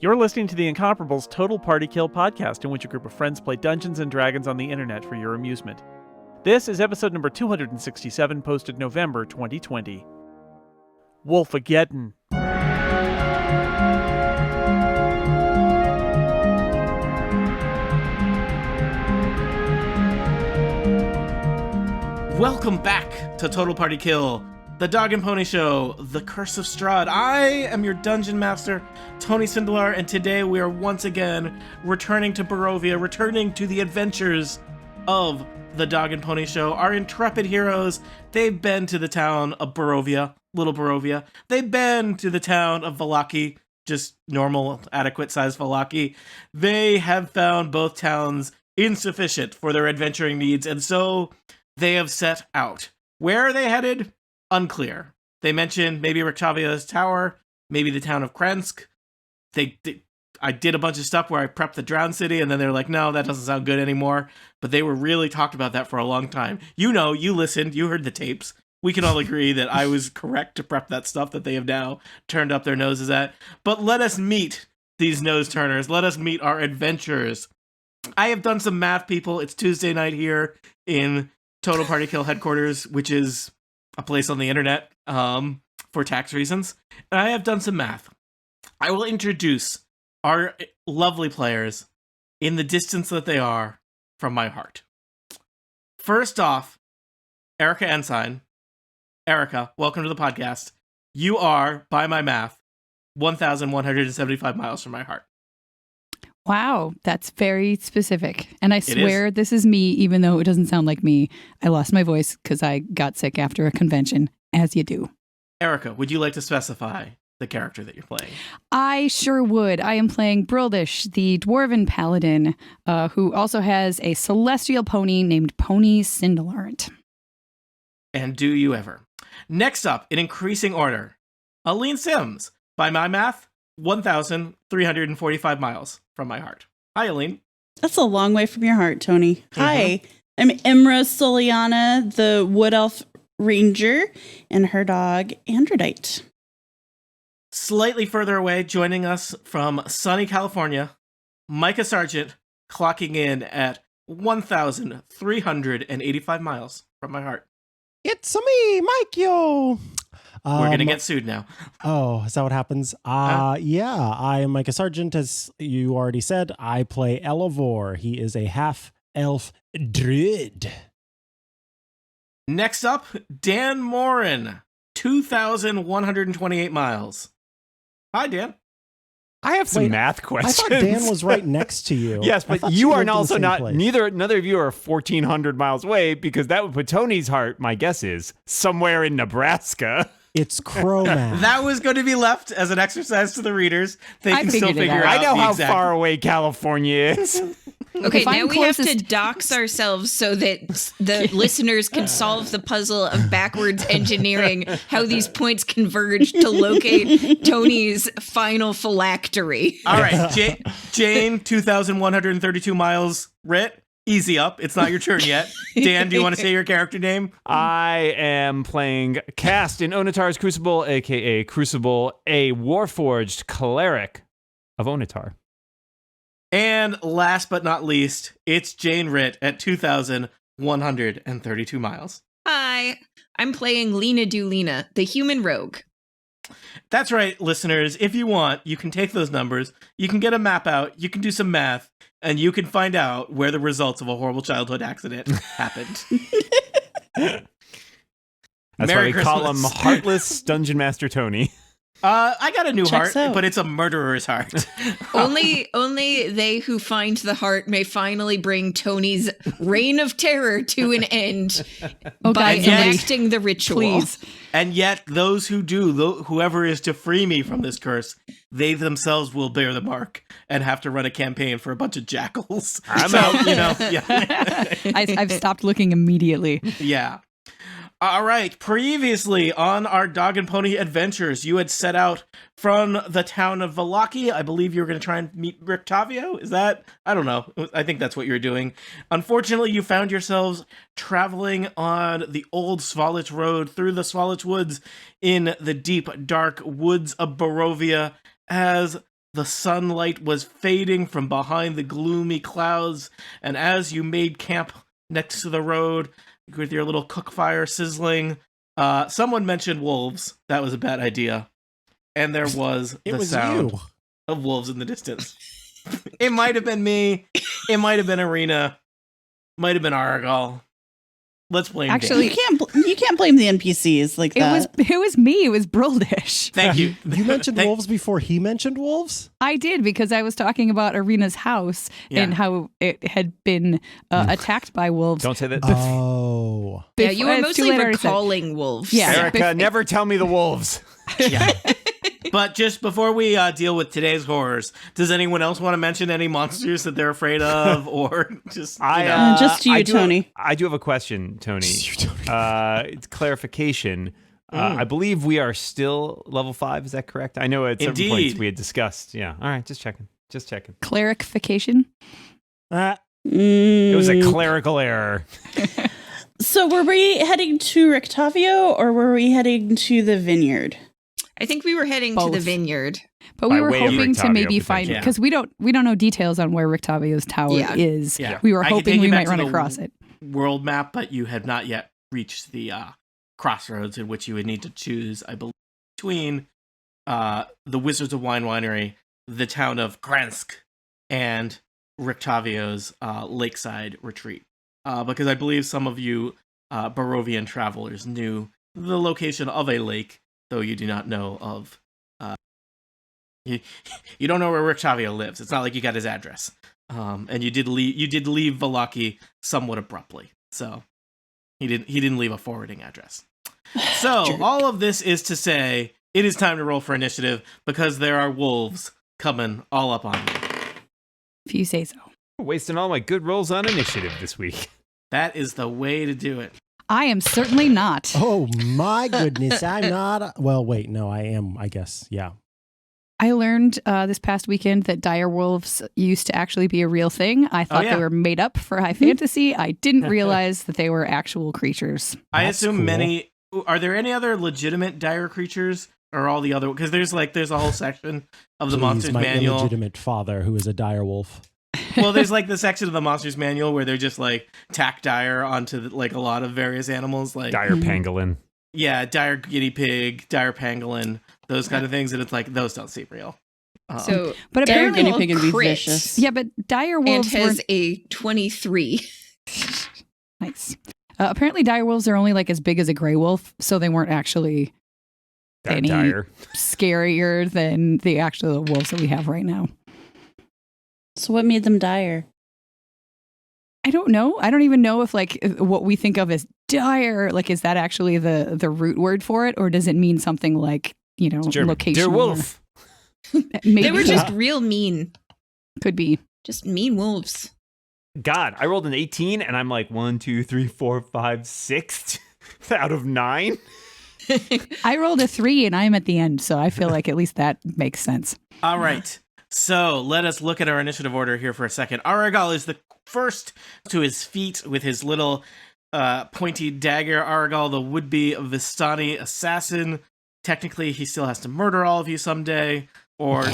You're listening to the Incomparables Total Party Kill podcast, in which a group of friends play Dungeons and Dragons on the internet for your amusement. This is episode number 267, posted November 2020. Wolfageddon. Welcome back to Total Party Kill, the Dog and Pony Show, The Curse of Strahd. I am your Dungeon Master, Tony Sindelar, and today we are once again returning to Barovia, returning to the adventures of the Dog and Pony Show. Our intrepid heroes, they've been to the town of Barovia, Little Barovia. They've been to the town of Vallaki, just normal, adequate-sized Vallaki. They have found both towns insufficient for their adventuring needs, and so they have set out. Where are they headed? Unclear. They mentioned maybe Rictavia's tower, maybe the town of Krensk. I did a bunch of stuff where I prepped the Drowned City, and then they're like, no, that doesn't sound good anymore. But they were really talked about that for a long time. You know, you listened, you heard the tapes. We can all agree that I was correct to prep that stuff that they have now turned up their noses at. But let us meet these nose turners. Let us meet our adventurers. I have done some math, people. It's Tuesday night here in Total Party Kill headquarters, which is a place on the internet for tax reasons. And I have done some math. I will introduce our lovely players in the distance that they are from my heart. First off, Erica Ensign. Erica, welcome to the podcast. You are, by my math, 1,175 miles from my heart. Wow, that's very specific. And I swear this is me, even though it doesn't sound like me. I lost my voice because I got sick after a convention, as you do. Erica, would you like to specify the character that you're playing? I sure would. I am playing Brildish, the Dwarven Paladin, who also has a celestial pony named Pony Cindelarent. And do you ever? Next up, in increasing order, Aline Sims. By my math, 1,345 miles from my heart. Hi, Aline. That's a long way from your heart, Tony. Hi, I'm Imra Soliana, the Wood Elf Ranger, and her dog, Androdite. Slightly further away, joining us from sunny California, Micah Sargent, clocking in at 1,385 miles from my heart. It's me, Mike, yo! We're going to get sued now. Oh, is that what happens? Yeah, I am Micah Sargent. As you already said, I play Elevor. He is a half-elf druid. Next up, Dan Morin, 2,128 miles. Hi, Dan. I have some math questions. I thought Dan was right next to you. Yes, but you are also not, neither of you are 1,400 miles away, because that would put Tony's heart, my guess is, somewhere in Nebraska. It's crow math. That was going to be left as an exercise to the readers. They can still figure out. I know how far away California is. Okay, now we have to dox ourselves so that the listeners can solve the puzzle of backwards engineering how these points converge to locate Tony's final phylactery. All right, Jane, 2,132 miles. Rit, easy up. It's not your turn yet. Dan, do you want to say your character name? I am playing Cast in Onatar's Crucible, a.k.a. Crucible, a Warforged cleric of Onatar. And last but not least, it's Jane Ritt at 2,132 miles. Hi, I'm playing Lena Dulina, the human rogue. That's right, listeners. If you want, you can take those numbers, you can get a map out, you can do some math, and you can find out where the results of a horrible childhood accident happened. That's Merry why we call him Christmas. Heartless Dungeon Master Tony. I got a new Checks heart, out. but it's a murderer's heart. Only they who find the heart may finally bring Tony's reign of terror to an end by enacting the ritual. Please. And yet, those who do, whoever is to free me from this curse, they themselves will bear the mark and have to run a campaign for a bunch of jackals. I'm out. Yeah. I've stopped looking immediately. Yeah. All right. Previously on our Dog and Pony adventures, you had set out from the town of Vallaki. I believe you were going to try and meet Rictavio. Is that? I don't know. I think that's what you were doing. Unfortunately, you found yourselves traveling on the old Svalich Road through the Svalich Woods in the deep, dark woods of Barovia as The sunlight was fading from behind the gloomy clouds, and as you made camp next to the road with your little cook fire sizzling, someone mentioned wolves. That was a bad idea. And there was the sound of wolves in the distance. It might have been me. It might have been Arena. Might have been Aragal. Let's blame Actually, Dan. You can't blame the NPCs like that. It was me. It was Broldish. Thank you. You mentioned wolves before he mentioned wolves? I did, because I was talking about Arena's house and how it had been attacked by wolves. Don't say that. Oh. Yeah, you were It's too mostly late, I already said. recalling wolves. Yeah. Erica, never tell me the wolves. Yeah. But just before we deal with today's horrors, does anyone else want to mention any monsters that they're afraid of, or just just you, Tony? I do have a question, Tony. It's clarification. I believe we are still level 5. Is that correct? I know at certain points we had discussed. Yeah. All right. Just checking. Clarification? It was a clerical error. So were we heading to Rictavio or were we heading to the vineyard? I think we were heading to the vineyard. But we By were way of hoping to Rictavio, maybe find, potentially. because we don't know details on where Rictavio's tower is. Yeah. We were I can hoping take we you back might to run the across it. world map, but you have not yet reached the crossroads in which you would need to choose, I believe, between the Wizards of Wine Winery, the town of Kransk, and Rictavio's lakeside retreat. Because I believe some of you Barovian travelers knew the location of a lake, though you do not know of... You don't know where Rictavio lives. It's not like you got his address. And you did leave Valaki somewhat abruptly. So he didn't leave a forwarding address. So all of this is to say it is time to roll for initiative because there are wolves coming all up on you. If you say so. Wasting all my good rolls on initiative this week. That is the way to do it. I am certainly not. Oh my goodness, I'm not. Well, wait, no, I am, I guess. Yeah. I learned this past weekend that dire wolves used to actually be a real thing. I thought they were made up for high fantasy. I didn't realize that they were actual creatures. I assume many... Are there any other legitimate dire creatures? Or all the other... Because there's a whole section of the Monsters my Manual. illegitimate father, who is a dire wolf. Well, there's like the section of the Monsters Manual where they're just like tack dire onto like a lot of various animals. Like Dire pangolin. Yeah, dire guinea pig, dire pangolin, those kind of things. And it's like, those don't seem real. But Dire apparently, guinea pig would be vicious. yeah, but dire And wolves has a 23. nice. Apparently, dire wolves are only like as big as a gray wolf, so they weren't actually That any dire. scarier than the actual wolves that we have right now. So what made them dire? I don't know. I don't even know if like what we think of as dire, like is that actually the root word for it, or does it mean something like, you know, location? Dear wolf. Maybe They were just real mean. could be. Just mean wolves. God, I rolled an 18 and I'm like 1, 2, 3, 4, 5, 6 out of 9. I rolled a 3 and I'm at the end, so I feel like at least that makes sense. All right. So let us look at our initiative order here for a second. Aragal is the first to his feet with his little pointy dagger. Aragal, the would-be Vistani assassin. Technically, he still has to murder all of you someday, or,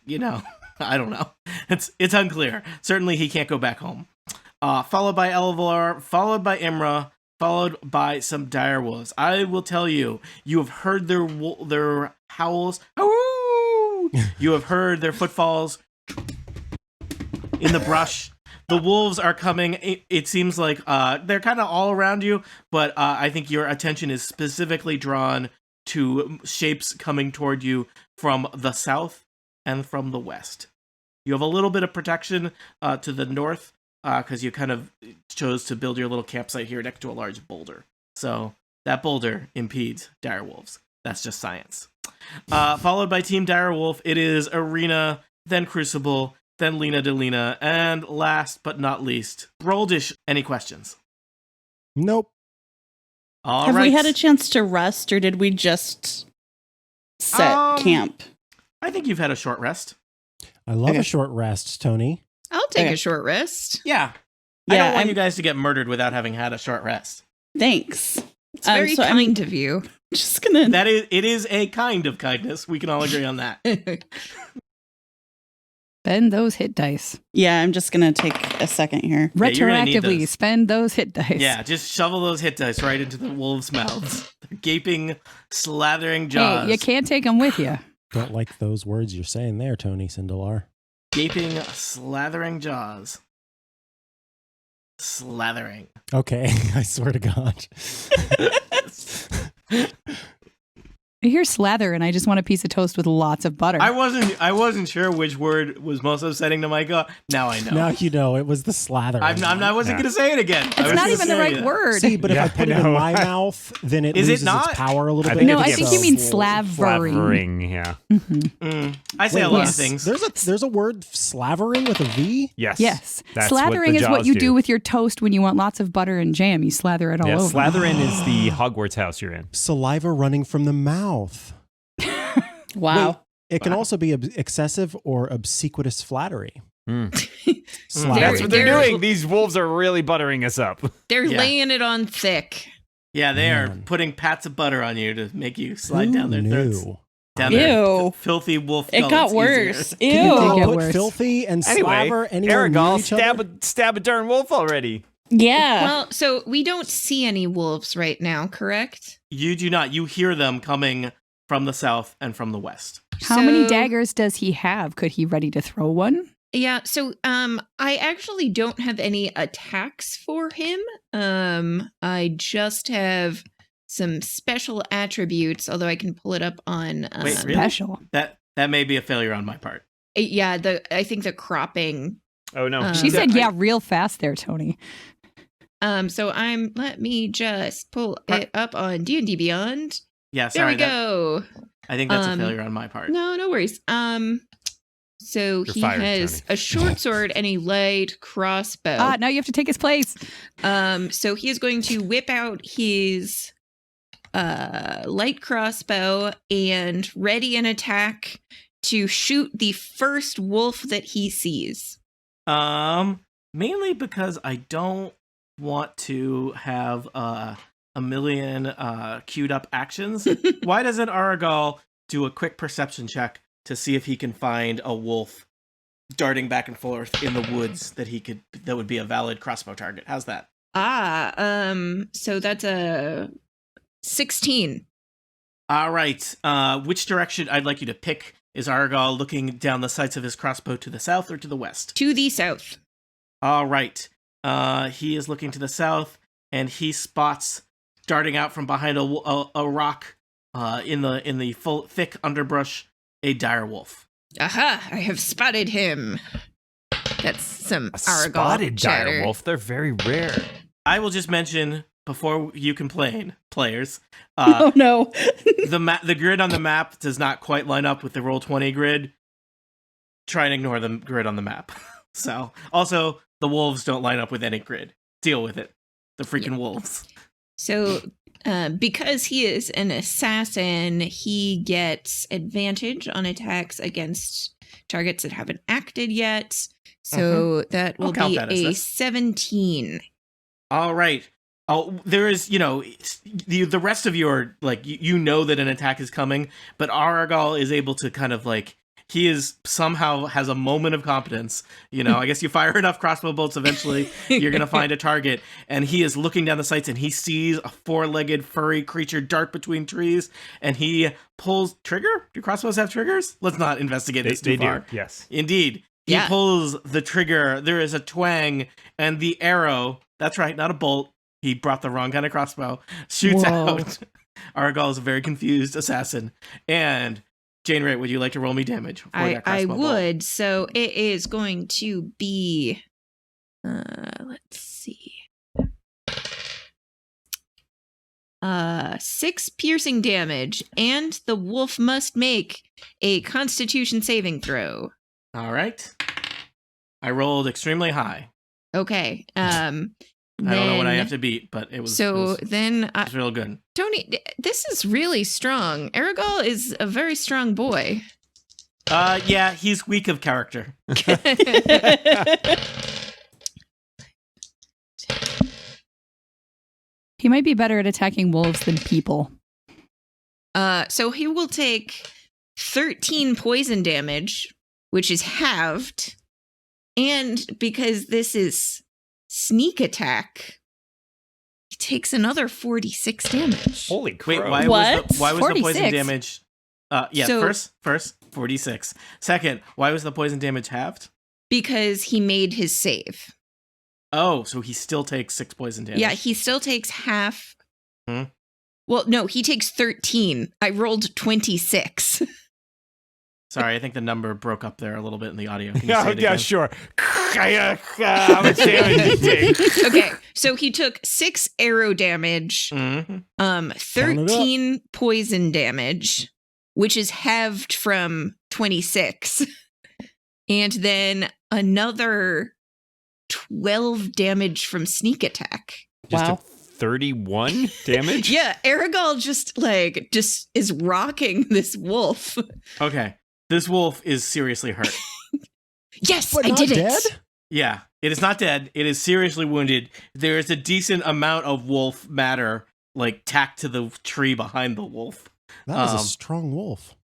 you know, I don't know. It's unclear. Certainly, he can't go back home. Followed by Elvor, followed by Imra, followed by some dire wolves. I will tell you, you have heard their howls. You have heard their footfalls in the brush. The wolves are coming. It seems like they're kind of all around you, but I think your attention is specifically drawn to shapes coming toward you from the south and from the west. You have a little bit of protection to the north because you kind of chose to build your little campsite here next to a large boulder. So that boulder impedes dire wolves. That's just science. Followed by Team Direwolf, it is Arena, then Crucible, then Lena Delina, and last but not least, Broldish. Any questions? Nope. All Have right. we had a chance to rest, or did we just set camp? I think you've had a short rest. I love a short rest, Tony. I'll take a short rest. Yeah. I don't want you guys to get murdered without having had a short rest. Thanks. It's very kind of you. Just gonna. It is a kind of kindness. We can all agree on that. Spend those hit dice. Yeah, I'm just going to take a second here. Yeah, you're gonna need Retroactively, those. spend those hit dice. Yeah, just shovel those hit dice right into the wolves' mouths. They're gaping, slathering jaws. Hey, you can't take them with you. Don't like those words you're saying there, Tony Sindelar. Gaping, slathering jaws. Slathering. Okay, I swear to God. I hear slather, and I just want a piece of toast with lots of butter. I wasn't sure which word was most upsetting to Micah. Now I know. Now you know it was the slather. I wasn't gonna say it again. it's not even the right word. See, but if I put it in my mouth, then it Is it loses not? its power a little bit. think No, it's I think you mean slavering. Slavering, yeah. I say Wait, a lot yes. of things. There's a word slavering with a V? Yes. Yes. That's Slathering the is what jaws you do with your toast when you want lots of butter and jam. You slather it all Yeah, over. slathering is the Hogwarts house you're in. Saliva running from the mouth. Wow. Wait, it can also be excessive or obsequious flattery. Slather. Slather. That's what they're They're- doing. These wolves are really buttering us up. They're Yeah. laying it on thick. Yeah, they are Man. putting pats of butter on you to make you slide Who down their throats. knew? Down Ew. their filthy wolf It got gullets worse. easier. Can you It not get put worse. filthy and Anyway, slaver anywhere near Aragol, each other? stab a darn wolf already. Yeah. Well, so we don't see any wolves right now, correct? You do not. You hear them coming from the south and from the west. How many So- daggers does he have? Could he ready to throw one? Yeah, so I actually don't have any attacks for him. I just have some special attributes, although I can pull it up on Wait, really? Special. That may be a failure on my part. yeah, I think the cropping. Oh, no. She Yeah, said, yeah, real fast there, Tony. So let me just pull it up on D&D Beyond. Yeah, There sorry. we go. I think that's a Um, failure on my part. No worries. So You're he fired, has Tony. a short sword and a light crossbow. Now you have to take his place. So he is going to whip out his light crossbow and ready an attack to shoot the first wolf that he sees. Mainly because I don't want to have a million queued up actions. Why doesn't Aragol do a quick perception check to see if he can find a wolf darting back and forth in the woods that would be a valid crossbow target? How's that? So that's a 16. All right. Which direction I'd like you to pick? Is Aragol looking down the sights of his crossbow to the south or to the west? To the south. All right. He is looking to the south, and he spots darting out from behind a rock in the full thick underbrush a dire wolf. Aha, I have spotted him. That's some A Aragol spotted chatter. dire wolf. They're very rare. I will just mention before you complain, players, Oh no. the grid on the map does not quite line up with the Roll20 grid. Try and ignore the grid on the map. So, also, the wolves don't line up with any grid. Deal with it. The freaking wolves. So, because he is an assassin, he gets advantage on attacks against targets that haven't acted yet. So that I'll will count be that as a this. 17. All right. Oh, there is, the rest of you are, you know that an attack is coming, but Aragol is able to kind of, he is somehow has a moment of competence. I guess you fire enough crossbow bolts, eventually you're going to find a target, and he is looking down the sights, and he sees a four-legged furry creature dart between trees, and he pulls trigger? Do crossbows have triggers? Let's not investigate this too They far. do, yes. Indeed. He Yeah. pulls the trigger. There is a twang, and the arrow, that's right, not a bolt. He brought the wrong kind of crossbow. Shoots Whoa. out. Aragol is a very confused assassin. And Jane Ray, would you like to roll me damage for that I crossbow bolt? would. So it is going to be, let's see. 6 piercing damage, and the wolf must make a Constitution saving throw. All right. I rolled extremely high. Okay. I don't know what I have to beat, but it was, then it was real good. Tony, this is really strong. Aragol is a very strong boy. Yeah, he's weak of character. He might be better at attacking wolves than people. So he will take 13 poison damage which is halved. And because this is sneak attack, he takes another 46 damage. Holy crap. Wait, why What? was the poison 46? damage? So- First 46. Second, why was the poison damage halved? Because he made his save. Oh, so he still takes 6 poison damage. Yeah, he still takes half. Hmm? Well, no, he takes 13. I rolled 26. Sorry, I think the number broke up there a little bit in the audio. Can you say it Yeah, again? sure. How much damage did you take? Okay, so he took 6 arrow damage, Mhm. 13 poison damage, which is halved from 26, and then another 12 damage from sneak attack. Just Wow. a 31 damage? Yeah, Aragal just is rocking this wolf. Okay. This wolf is seriously hurt. Yes, But I not did dead? it. Yeah, it is not dead. It is seriously wounded. There is a decent amount of wolf matter, like, tacked to the tree behind the wolf. That is a Um, strong wolf.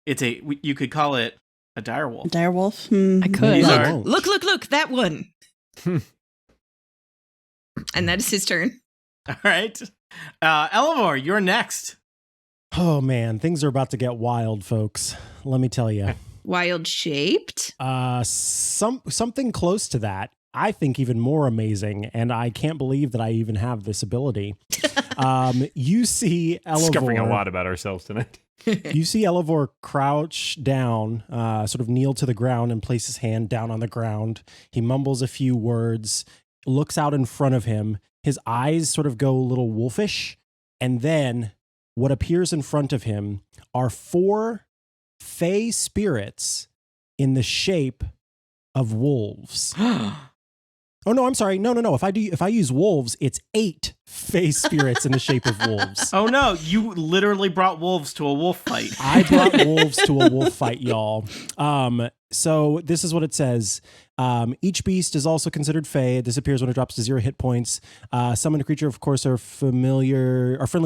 You could call it a dire wolf. Dire wolf. I could. These Look, are- won't. look, that one. And that is his turn. All right. Elavor, you're next. Oh man, things are about to get wild, folks. Let me tell you. Wild shaped. Something close to that. I think even more amazing, and I can't believe that I even have this ability. You see Discovering a Elavor. lot about ourselves tonight. You see Elavor crouch down, sort of kneel to the ground and place his hand down on the ground. He mumbles a few words, looks out in front of him. His eyes sort of go a little wolfish, and then what appears in front of him are 4 fey spirits in the shape of wolves. Oh no, I'm sorry. No. If I use wolves, it's 8 fey spirits in the shape of wolves. Oh no, you literally brought wolves to a wolf fight. I brought wolves to a wolf fight, y'all. So this is what it says. Each beast is also considered fey. It disappears when it drops to 0 hit points. Summoned creature, of course, are friendly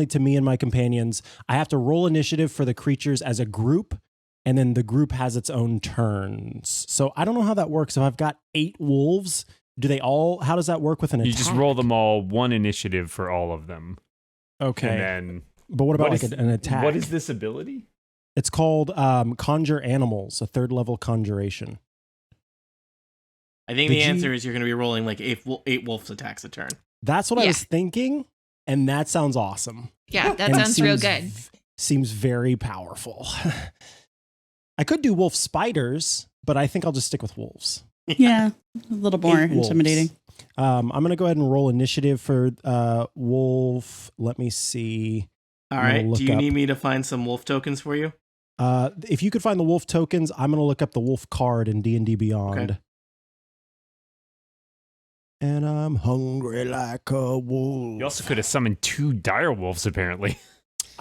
to me and my companions. I have to roll initiative for the creatures as a group, and then the group has its own turns. So I don't know how that works. If I've got 8 wolves, how does that work with an attack? You just roll them all 1 initiative for all of them. Okay. And then But what about what is- an attack? what is this ability? It's called Conjure Animals, a 3rd level conjuration. I think Did the you- answer is you're going to be rolling like 8 wolf attacks a turn. That's what I Yeah. was thinking, and that sounds awesome. Yeah, that And sounds real seems good. Seems very powerful. I could do wolf spiders, but I think I'll just stick with wolves. Yeah, a little more 8 wolves. intimidating. I'm going to go ahead and roll initiative for wolf. Let me see. All I'm gonna right. look Do you up- need me to find some wolf tokens for you? If you could find the wolf tokens, I'm going to look up the wolf card in D&D Beyond. Okay. And I'm hungry like a wolf. You also could have summoned 2 dire wolves, apparently.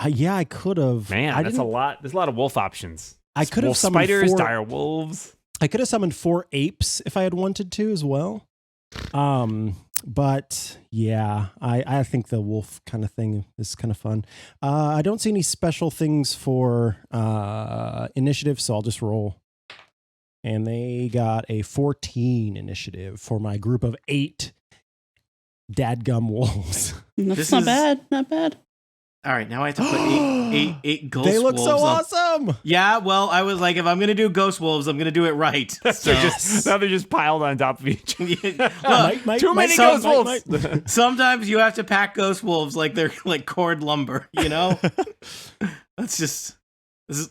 Yeah, I could have. Man, that's a lot. There's a lot of wolf options. I could have wolf summoned spiders, 4 dire wolves. I could have summoned 4 apes if I had wanted to as well. But yeah, I think the wolf kind of thing is kind of fun. I don't see any special things for initiative, so I'll just roll. And they got a 14 initiative for my group of 8 dadgum wolves. That's This not is- bad. Not bad. All right. Now I have to put eight ghost They look wolves so up. awesome. Yeah. Well, I was like, if I'm going to do ghost wolves, I'm going to do it right. So Now they're just piled on top of each other. Look, Too many some- ghost wolves. sometimes you have to pack ghost wolves like they're like cord lumber, you know? That's just.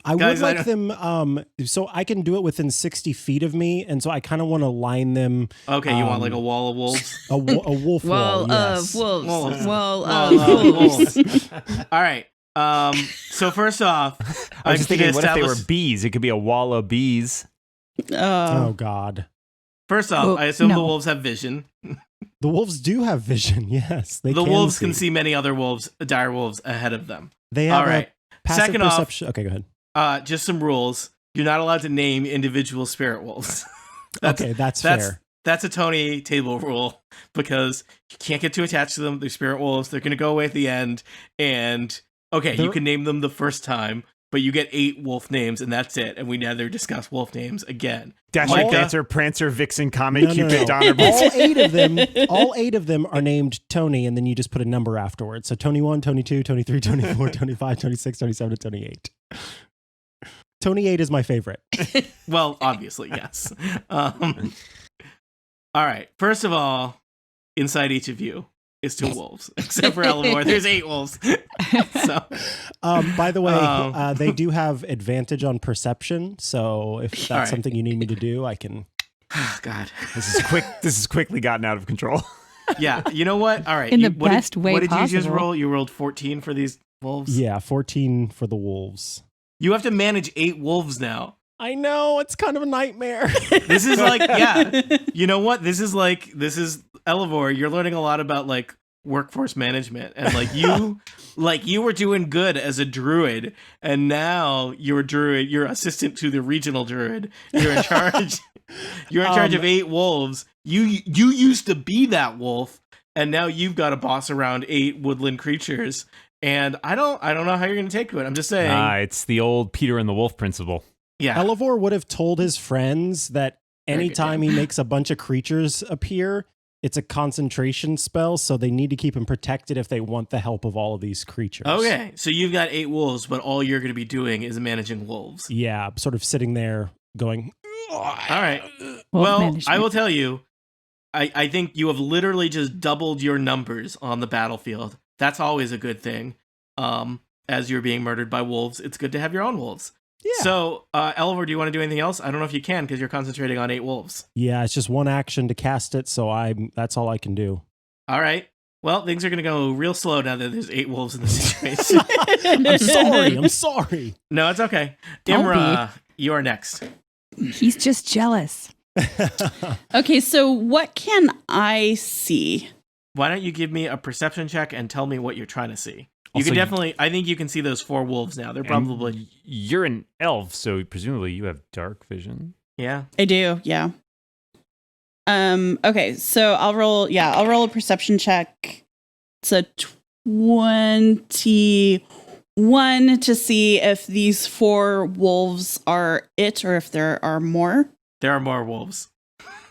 I guys, would like don't- them, so I can do it within 60 feet of me, and so I kind of want to line them Okay, you want like a wall of wolves? a wolf wall. Wall Yes. of wolves. Wolves. Wall Wall of of wolves. wolves. All right. So first off, I was just thinking, what if they were establish- bees? It could be a wall of bees. Oh God, First off, Well, I assume the no. wolves have vision. the wolves do have vision. Yes, they The can wolves can see many other wolves, dire wolves, ahead of them. They have All right. a passive Second off, perception. Okay, go ahead. just some rules. You're not allowed to name individual spirit wolves. That's that's fair. that's a Tony table rule because you can't get too attached to them. They're spirit wolves. They're going to go away at the end. And okay, you They're- can name them the first time, but you get 8 wolf names, and that's it. And we never discuss wolf names again. Dasher, Micah? Dancer, Prancer, Vixen, Comet, No. Cupid, Donner. All eight of them are named Tony, and then you just put a number afterwards. So Tony 1, Tony 2, Tony 3, Tony 4, Tony 5, Tony 6, Tony 7, and Tony 8. Tony 8 is my favorite. Well, obviously, yes. All right. First of all, inside each of you is 2 wolves, except for Eleanor. There's 8 wolves. So, by the way, they do have advantage on perception. So if that's right. something you need me to do, I can. oh, God. This is quick. This has quickly gotten out of control. Yeah. You know what? All right. In the what best way What did you just possible. roll? You rolled 14 for these wolves? Yeah, 14 for the wolves. You have to manage 8 wolves now. I know, it's kind of a nightmare. This is like, yeah. You know what? This is Elevor. You're learning a lot about like workforce management, and you were doing good as a druid, and now you're a druid. You're assistant to the regional druid. You're in charge. You're in charge of 8 wolves. You used to be that wolf, and now you've got to boss around 8 woodland creatures. And I don't know how you're going to take to it. I'm just saying. It's the old Peter and the Wolf principle. Yeah. Elevor would have told his friends that anytime he makes a bunch of creatures appear, it's a concentration spell, so they need to keep him protected if they want the help of all of these creatures. Okay, so you've got 8 wolves, but all you're going to be doing is managing wolves. Yeah, sort of sitting there going, All right. Wolf Well, management. I will tell you, I think you have literally just doubled your numbers on the battlefield. That's always a good thing. As you're being murdered by wolves, it's good to have your own wolves. yeah. So, Elvor, do you want to do anything else? I don't know if you can because you're concentrating on 8 wolves. Yeah, it's just one action to cast it, so that's all I can do. All right. Well, things are going to go real slow now that there's 8 wolves in the situation. I'm sorry. No, it's okay. Don't Imra, you are next. He's just jealous. Okay, so what can I see? Why don't you give me a perception check and tell me what you're trying to see? You Also, can definitely, I think you can see those 4 wolves now. They're probably, You're an elf, so presumably you have dark vision. yeah. I do, yeah. Okay, so I'll roll a perception check. It's a 21 to see if these 4 wolves are it or if there are more. There are more wolves.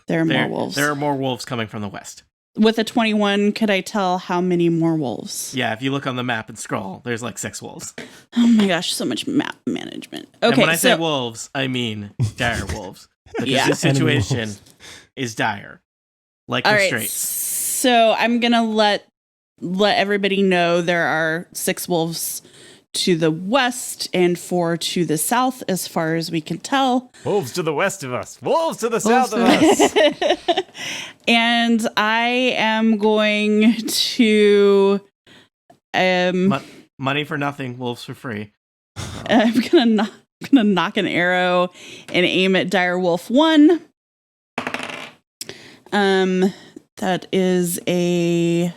There are more wolves. There are more wolves coming from the west. With a 21, could I tell how many more wolves? Yeah, if you look on the map and scroll, there's like 6 wolves. Oh my gosh, so much map management. Okay, And when I so say wolves, I mean dire wolves. Because Yeah. this Enemy situation wolves. is dire. Like all the right, straits. so I'm gonna let everybody know there are 6 wolves to the west and 4 to the south, as far as we can tell. Wolves to the west of us. Wolves to the south of us. And I am going to Money for nothing, wolves for free. I'm gonna knock an arrow and aim at Dire Wolf 1. That is an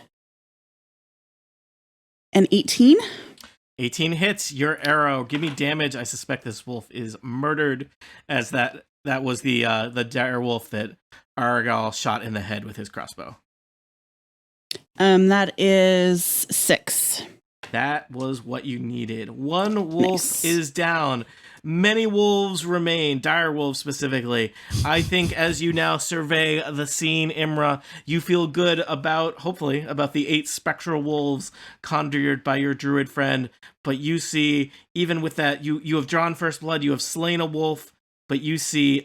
18. 18 hits, your arrow. Give me damage. I suspect this wolf is murdered, as that was the dire wolf that Argal shot in the head with his crossbow. That is 6. That was what you needed. 1 wolf Nice. is down. Many wolves remain, dire wolves specifically. I think as you now survey the scene, Imra, you feel good hopefully, about the 8 spectral wolves conjured by your druid friend. But you see, even with that, you have drawn first blood, you have slain a wolf, but you see,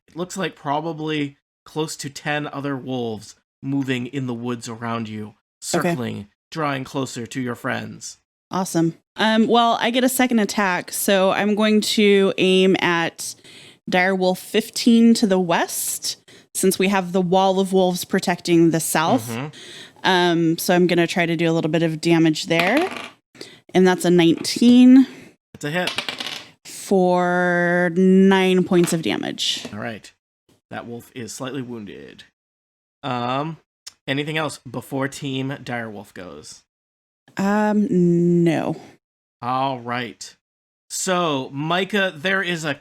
it looks like probably close to 10 other wolves moving in the woods around you, circling, drawing closer to your friends. Awesome. Well, I get a second attack, so I'm going to aim at Dire Wolf 15 to the west, since we have the wall of wolves protecting the south. Mhm. So I'm going to try to do a little bit of damage there. And that's a 19 It's a hit. for 9 points of damage. All right. That wolf is slightly wounded. Anything else before Team Direwolf goes? No. All right. So, Micah, there is a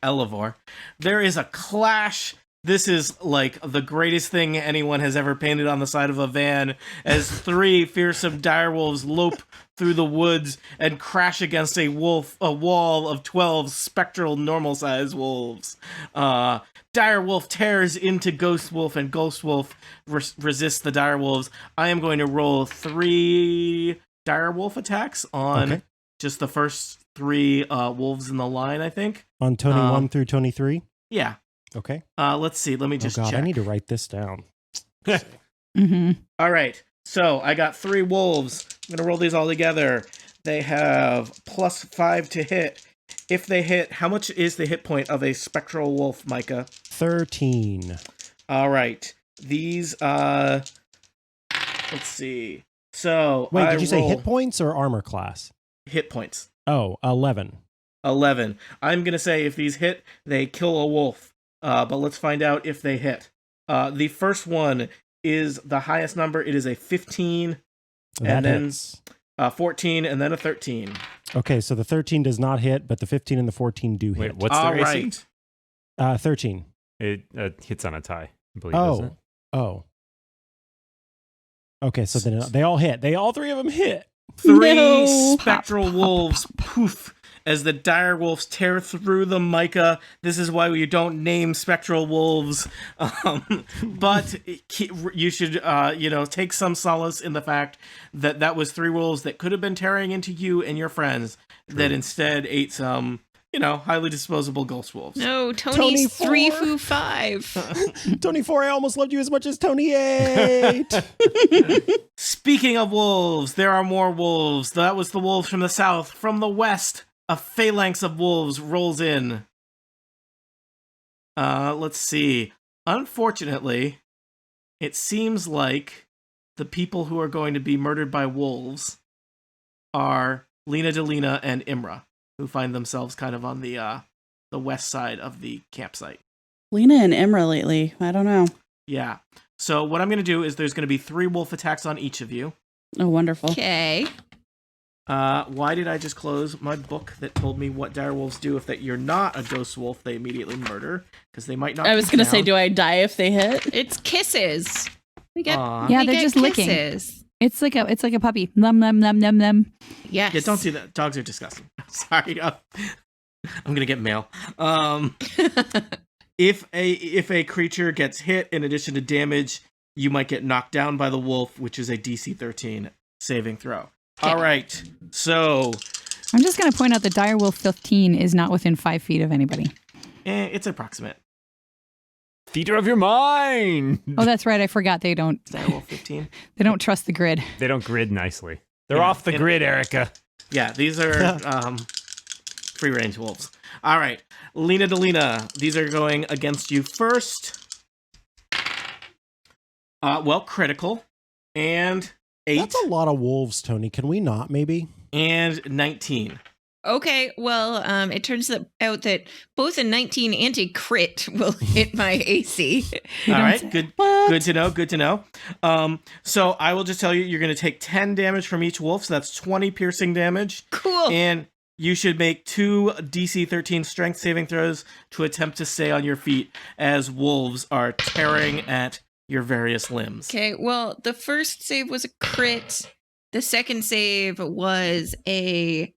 Elevor. There is a clash This is like the greatest thing anyone has ever painted on the side of a van, as 3 fearsome direwolves lope through the woods and crash against a wall of 12 spectral normal-sized wolves. Direwolf tears into Ghost Wolf, and Ghost Wolf resists the direwolves. I am going to roll 3 direwolf attacks on just the first 3 wolves in the line, I think. On Tony 1 through Tony 3? Yeah. Okay. Let's see. Let me just check. I need to write this down. All right. So I got 3 wolves. I'm going to roll these all together. They have +5 to hit. If they hit, how much is the hit point of a spectral wolf, Micah? 13. All right. These, let's see. So wait, did you say hit points or armor class? Hit points. Oh, 11. 11. I'm going to say if these hit, they kill a wolf. But let's find out if they hit. The first one is the highest number. It is a 15, and then 14, and then a 13. Okay, so the 13 does not hit, but the 15 and the 14 do hit. Wait, what's their AC? Right. 13. It hits on a tie, I believe. Isn't it? Oh. Okay, so then they all hit. All 3 of them hit. 3 spectral wolves poof as the dire wolves tear through the Micah. This is why we don't name spectral wolves. But you should, take some solace in the fact that that was 3 wolves that could have been tearing into you and your friends that instead ate some, highly disposable ghost wolves. No, Tony's 3 foo 5. Tony 4, I almost loved you as much as Tony 8. Speaking of wolves, there are more wolves. That was the wolves from the south. From the west, a phalanx of wolves rolls in. Let's see. Unfortunately, it seems like the people who are going to be murdered by wolves are Lena Delina and Imra, who find themselves kind of on the west side of the campsite. Lena and Imra lately. I don't know. Yeah. So what I'm going to do is there's going to be 3 wolf attacks on each of you. Oh, wonderful. Okay. Why did I just close my book that told me what direwolves do if that you're not a ghost wolf? They immediately murder because they might not. I was going to say, do I die if they hit? It's kisses. We get they're just kisses. Licking. It's like a puppy. Num num num num num. Yes. Yeah, don't do that. Dogs are disgusting. Sorry. I'm gonna get mail. If a creature gets hit, in addition to damage, you might get knocked down by the wolf, which is a DC 13 saving throw. Okay. All right. So I'm just gonna point out that Direwolf 15 is not within 5 feet of anybody. It's approximate. Theater of your mind. Oh, that's right. I forgot they don't. Direwolf 15. They don't trust the grid. They don't grid nicely. They're off the grid, Erica. Yeah, these are free range wolves. All right, Lena Delina, these are going against you first. Critical and 8. That's a lot of wolves, Tony. Can we not, maybe? And 19. Okay, well, it turns out that both a 19 and a crit will hit my AC. All right, good to know. So I will just tell you, you're going to take 10 damage from each wolf, so that's 20 piercing damage. Cool. And you should make 2 DC 13 strength saving throws to attempt to stay on your feet as wolves are tearing at your various limbs. Okay, well, the first save was a crit. The second save was a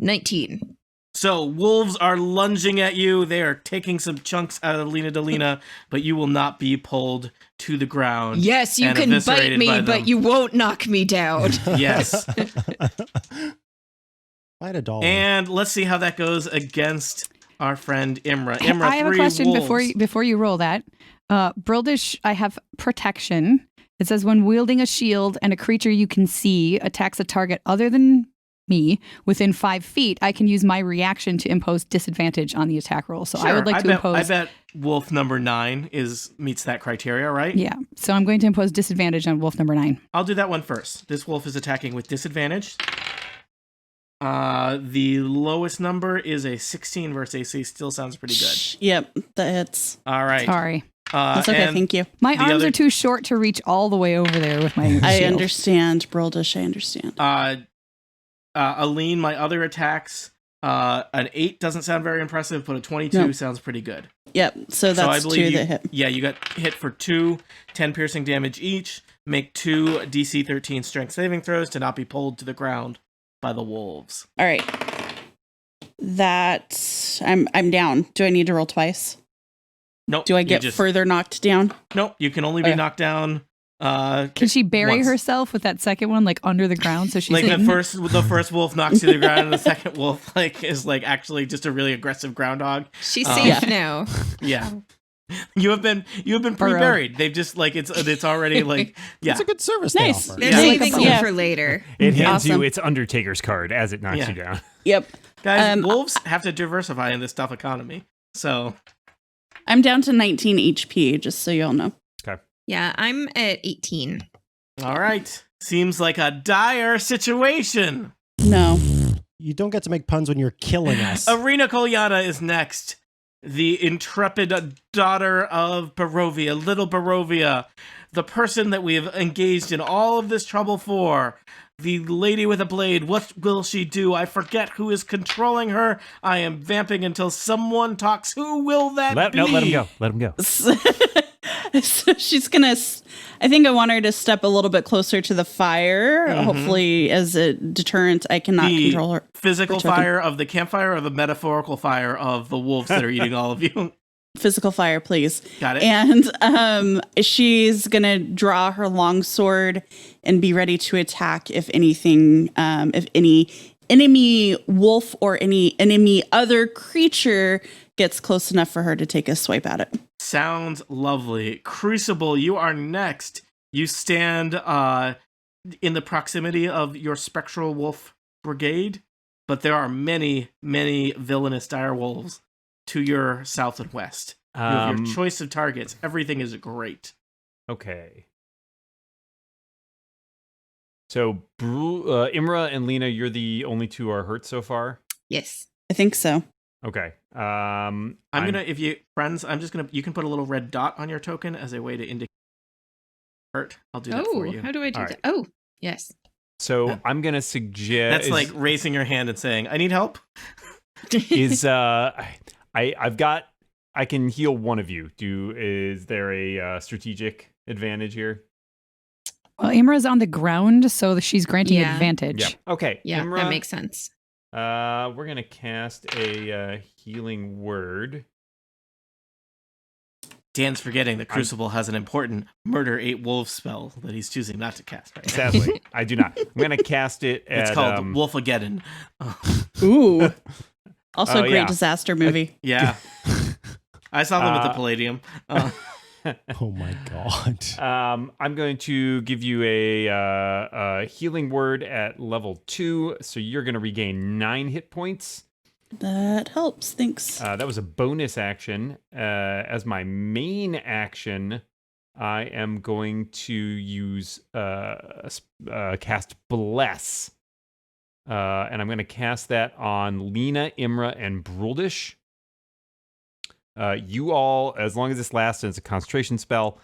19. So wolves are lunging at you. They are taking some chunks out of Lena Delina, but you will not be pulled to the ground. Yes, you can bite me, but you won't knock me down. Yes. Bite a doll. And let's see how that goes against our friend Imra. Imra, I have a question wolves. before you roll that. Brildish, I have protection. It says when wielding a shield and a creature you can see attacks a target other than me within 5 feet, I can use my reaction to impose disadvantage on the attack roll. So sure, I would like to impose. I bet wolf number 9 meets that criteria, right? Yeah. So I'm going to impose disadvantage on wolf number 9. I'll do that one first. This wolf is attacking with disadvantage. The lowest number is a 16 versus AC. Still sounds pretty good. Yep, that hits. All right. Sorry. That's okay, thank you. My arms are too short to reach all the way over there with my shield. I understand, Brildish, I understand. Aline, my other attacks An 8 doesn't sound very impressive, but a 22 sounds pretty good. Yep. So that's I believe 2 that hit. Yeah, you got hit for 2 10 piercing damage each. Make 2 DC 13 strength saving throws to not be pulled to the ground by the wolves. All right. I'm down. Do I need to roll twice? Nope. Do I get further knocked down? Nope. You can only be knocked down. Can she bury herself with that second one, like under the ground, so she's like hidden? the first wolf knocks to the ground, and the second wolf is actually just a really aggressive groundhog. She's safe now. Yeah. You have been pre-buried. They've just it's already It's a good service nice. they offer. They're saving you for later. It hands Awesome. you its Undertaker's card as it knocks you down. Yep. Guys, wolves have to diversify in this tough economy. So I'm down to 19 HP, just so y'all know. Okay. Yeah, I'm at 18. All right. Seems like a dire situation. No. You don't get to make puns when you're killing us. Arena Kolyana is next. The intrepid daughter of Barovia, little Barovia, the person that we have engaged in all of this trouble for. The lady with a blade, what will she do? I forget who is controlling her. I am vamping until someone talks. Who will that be? No, let him go. Let him go. So she's gonna, I think I want her to step a little bit closer to the fire. Hopefully, as a deterrent, I cannot control her. Physical fire of the campfire or the metaphorical fire of the wolves that are eating all of you? Physical fire, please. Got it. And she's gonna draw her longsword and be ready to attack if anything, if any enemy wolf or any enemy other creature gets close enough for her to take a swipe at it. Sounds lovely. Crucible, you are next. You stand in the proximity of your spectral wolf brigade, but there are many, many villainous dire wolves to your south and west. You have your choice of targets. Everything is great. Okay. So, Imra and Lena, you're the only 2 are hurt so far? Yes. I think so. Okay. I'm gonna, if you friends, I'm just gonna. You can put a little red dot on your token as a way to indicate hurt. I'll do that for you. How do I do All that? right. Oh, yes. So I'm gonna suggest That's like raising your hand and saying, "I need help." is I've got I can heal one of you. Is there a strategic advantage here? Well, Imra's on the ground, so she's granting advantage. Yeah. Okay. Yeah, Imra, that makes sense. we're gonna cast a healing word. Dan's forgetting that Crucible has an important murder 8 wolves spell that he's choosing not to cast right now. Sadly, I do not. I'm gonna cast it. It's called Wolfageddon. Ooh. Also a great yeah. disaster movie. Yeah. I saw them at the Palladium. Oh my god. I'm going to give you a healing word at level 2, so you're going to regain 9 hit points. That helps. Thanks. That was a bonus action. As my main action, I am going to use cast Bless. And I'm going to cast that on Lena, Imra, and Bruldish. You all, as long as this lasts and it's a concentration spell,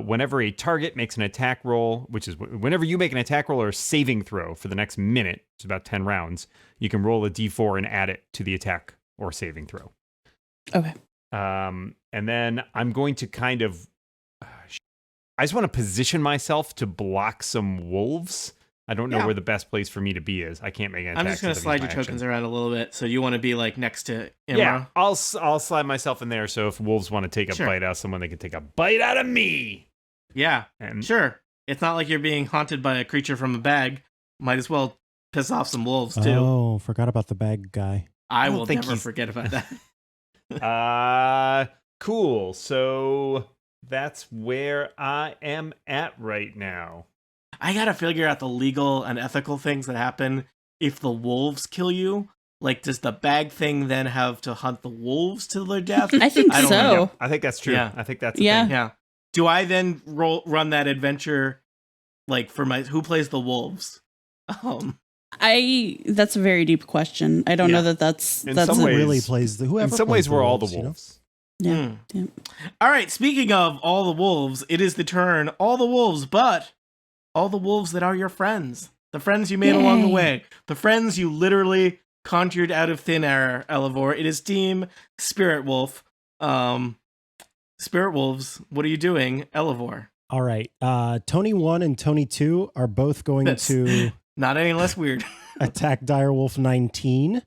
whenever a target makes an attack roll, which is whenever you make an attack roll or a saving throw for the next minute, which is about 10 rounds, you can roll a d4 and add it to the attack or saving throw. Okay. And then I'm going to kind of... I just want to position myself to block some wolves. I don't know where the best place for me to be is. I can't make an attack. I'm just going to slide your tokens around a little bit. So you want to be like next to Imra? Yeah, I'll slide myself in there. So if wolves want to take a bite out of someone, they can take a bite out of me. Yeah, and sure. It's not like you're being haunted by a creature from a bag. Might as well piss off some wolves too. Oh, forgot about the bag guy. I will never forget about that. Cool. So that's where I am at right now. I gotta figure out the legal and ethical things that happen if the wolves kill you. Like, does the bag thing then have to hunt the wolves to their death? I think so. Know. I think that's true. Yeah. I think that's the thing. Yeah. Do I then run that adventure, like, for who plays the wolves? That's a very deep question. I don't know that's some ways, really plays whoever. In some ways, we're all the wolves. You know? Yeah. All right. Speaking of all the wolves, it is the turn all the wolves, but all the wolves that are your friends, the friends you made along the way, the friends you literally conjured out of thin air, Elevor. It is Team Spirit Wolf. Spirit Wolves, what are you doing, Elevor? All right. Tony 1 and Tony 2 are both going to not any less weird. attack Direwolf 19.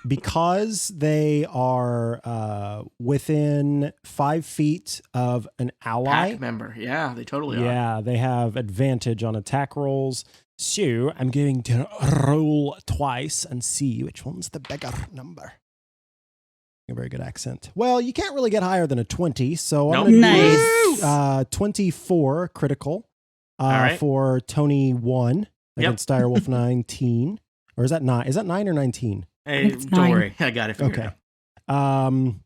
Because they are within 5 feet of an ally. Pack member. Yeah, they totally are. Yeah, they have advantage on attack rolls. So I'm going to roll twice and see which one's the bigger number. A very good accent. Well, you can't really get higher than a 20, so I'm going to do 24 critical for Tony 1 against Direwolf 19. Or is that 9? Is that 9 or 19? Hey, don't worry. I got it figured out. And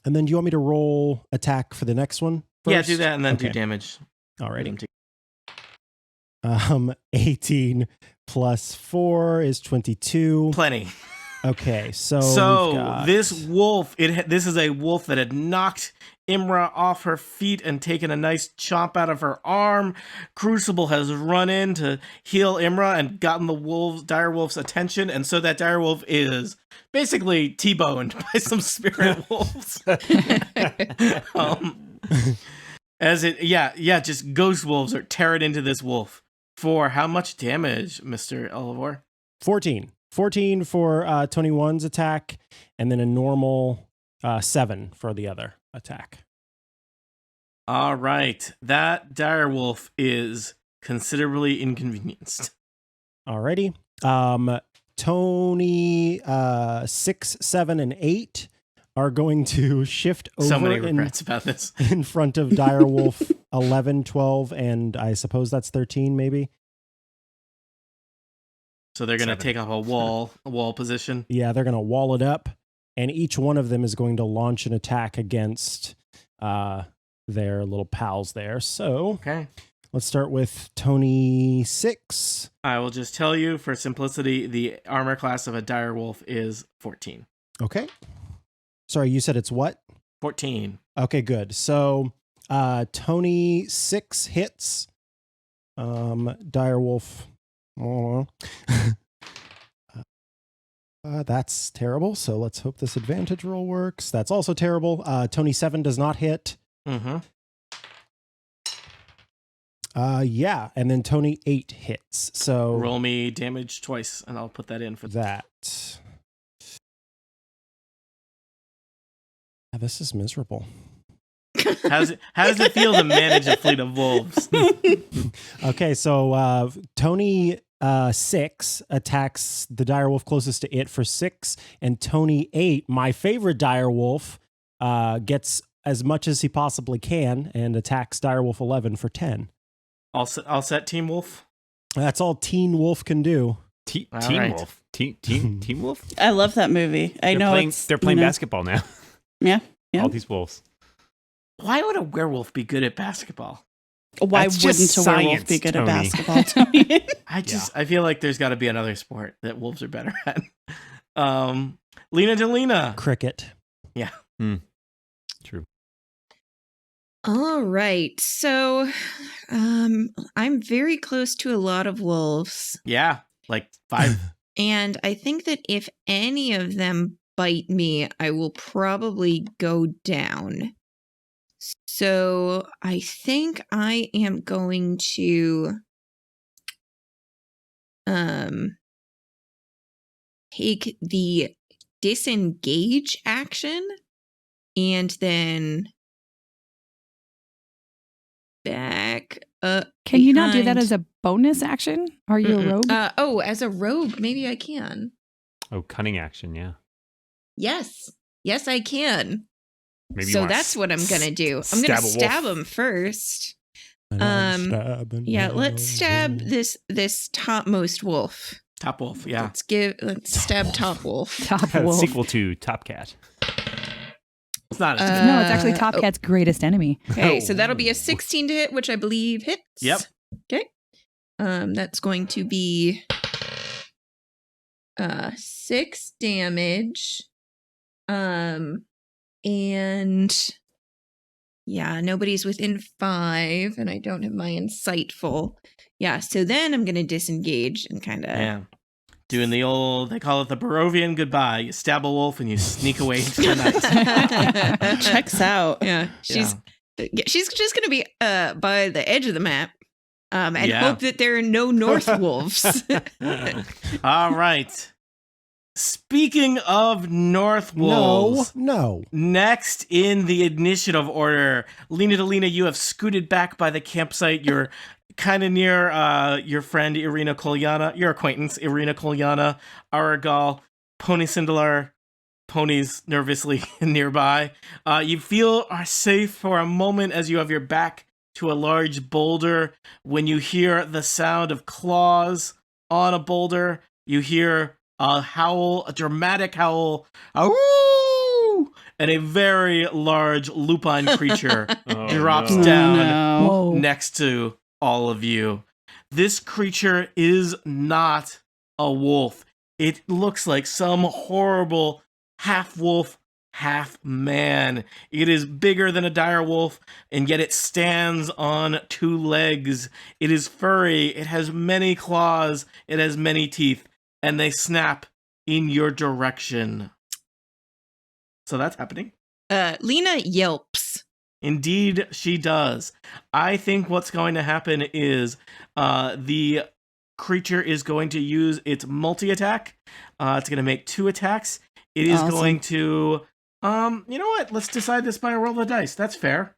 then do you want me to roll attack for the next one first? Yeah, do that and then do damage. Alrighty. 18 plus 4 is 22. Plenty. Okay, so this wolf, this is a wolf that had knocked Imra off her feet and taken a nice chomp out of her arm. Crucible has run in to heal Imra and gotten the direwolf's attention, and so that direwolf is basically T-boned by some spirit wolves. Just ghost wolves are tearing into this wolf. For how much damage, Mr. Elevor? 14. 14 for Tony 1's attack, and then a normal 7 for the other attack. All right. That direwolf is considerably inconvenienced. Alrighty. Tony 6, 7, and 8 are going to shift over. So many regrets about this. In front of direwolf 11, 12, and I suppose that's 13 maybe. So they're going to take up a wall position. Yeah, they're going to wall it up, and each one of them is going to launch an attack against their little pals there. So let's start with Tony 6. I will just tell you, for simplicity, the armor class of a direwolf is 14. Okay. Sorry, you said it's what? 14. Okay, good. So Tony 6 hits. Direwolf. That's terrible. So let's hope this advantage roll works. That's also terrible. Tony 7 does not hit. Mm-hmm. And then Tony 8 hits. So roll me damage twice, and I'll put that in for that. This is miserable. How does it feel to manage a fleet of wolves? Okay, so Tony 6 attacks the direwolf closest to it for 6, and Tony 8, my favorite direwolf, gets as much as he possibly can and attacks direwolf 11 for 10. All set, Team Wolf. That's all Teen Wolf can do. Teen Wolf. Teen Wolf. I love that movie. They're playing basketball now. Yeah. All these wolves. Why would a werewolf be good at basketball? Why wouldn't a werewolf be good at basketball, Tony? I feel like there's got to be another sport that wolves are better at. Lena Delina. Cricket. Yeah. True. All right. So I'm very close to a lot of wolves. Yeah, like 5. And I think that if any of them bite me, I will probably go down. So I think I am going to take the disengage action and then back up. Can you not do that as a bonus action? Are you a rogue? As a rogue, maybe I can. Oh, cunning action, yeah. Yes, I can. Maybe that's what I'm gonna do. I'm gonna stab him first. Let's stab this topmost wolf. Top wolf, yeah. Let's stab top wolf. Top wolf. Sequel to Top Cat. It's not. No, it's actually Top Cat's greatest enemy. Okay, so that'll be a 16 to hit, which I believe hits. Yep. Okay. That's going to be 6 damage. And yeah, nobody's within 5, and I don't have my insightful. Yeah, so then I'm gonna disengage and kind of Doing the old, they call it the Barovian goodbye. You stab a wolf and you sneak away into the night. Checks out. Yeah, she's just gonna be by the edge of the map, and hope that there are no north wolves. All right. Speaking of north wolves, No. next in the initiative order, Lena Delina, you have scooted back by the campsite. You're kind of near your friend Irina Kolyana, your acquaintance Irina Kolyana, Aragal, Pony Sindalar. Pony's nervously nearby. You feel are safe for a moment as you have your back to a large boulder. When you hear the sound of claws on a boulder, you hear a howl, a dramatic howl, "Awoo!" and a very large lupine creature drops down next to all of you. This creature is not a wolf. It looks like some horrible half wolf, half man. It is bigger than a dire wolf, and yet it stands on 2 legs. It is furry. It has many claws. It has many teeth, and they snap in your direction. So that's happening. Lena yelps. Indeed, she does. I think what's going to happen is the creature is going to use its multi-attack. It's going to make 2 attacks. It is going to, you know what? Let's decide this by a roll of dice. That's fair.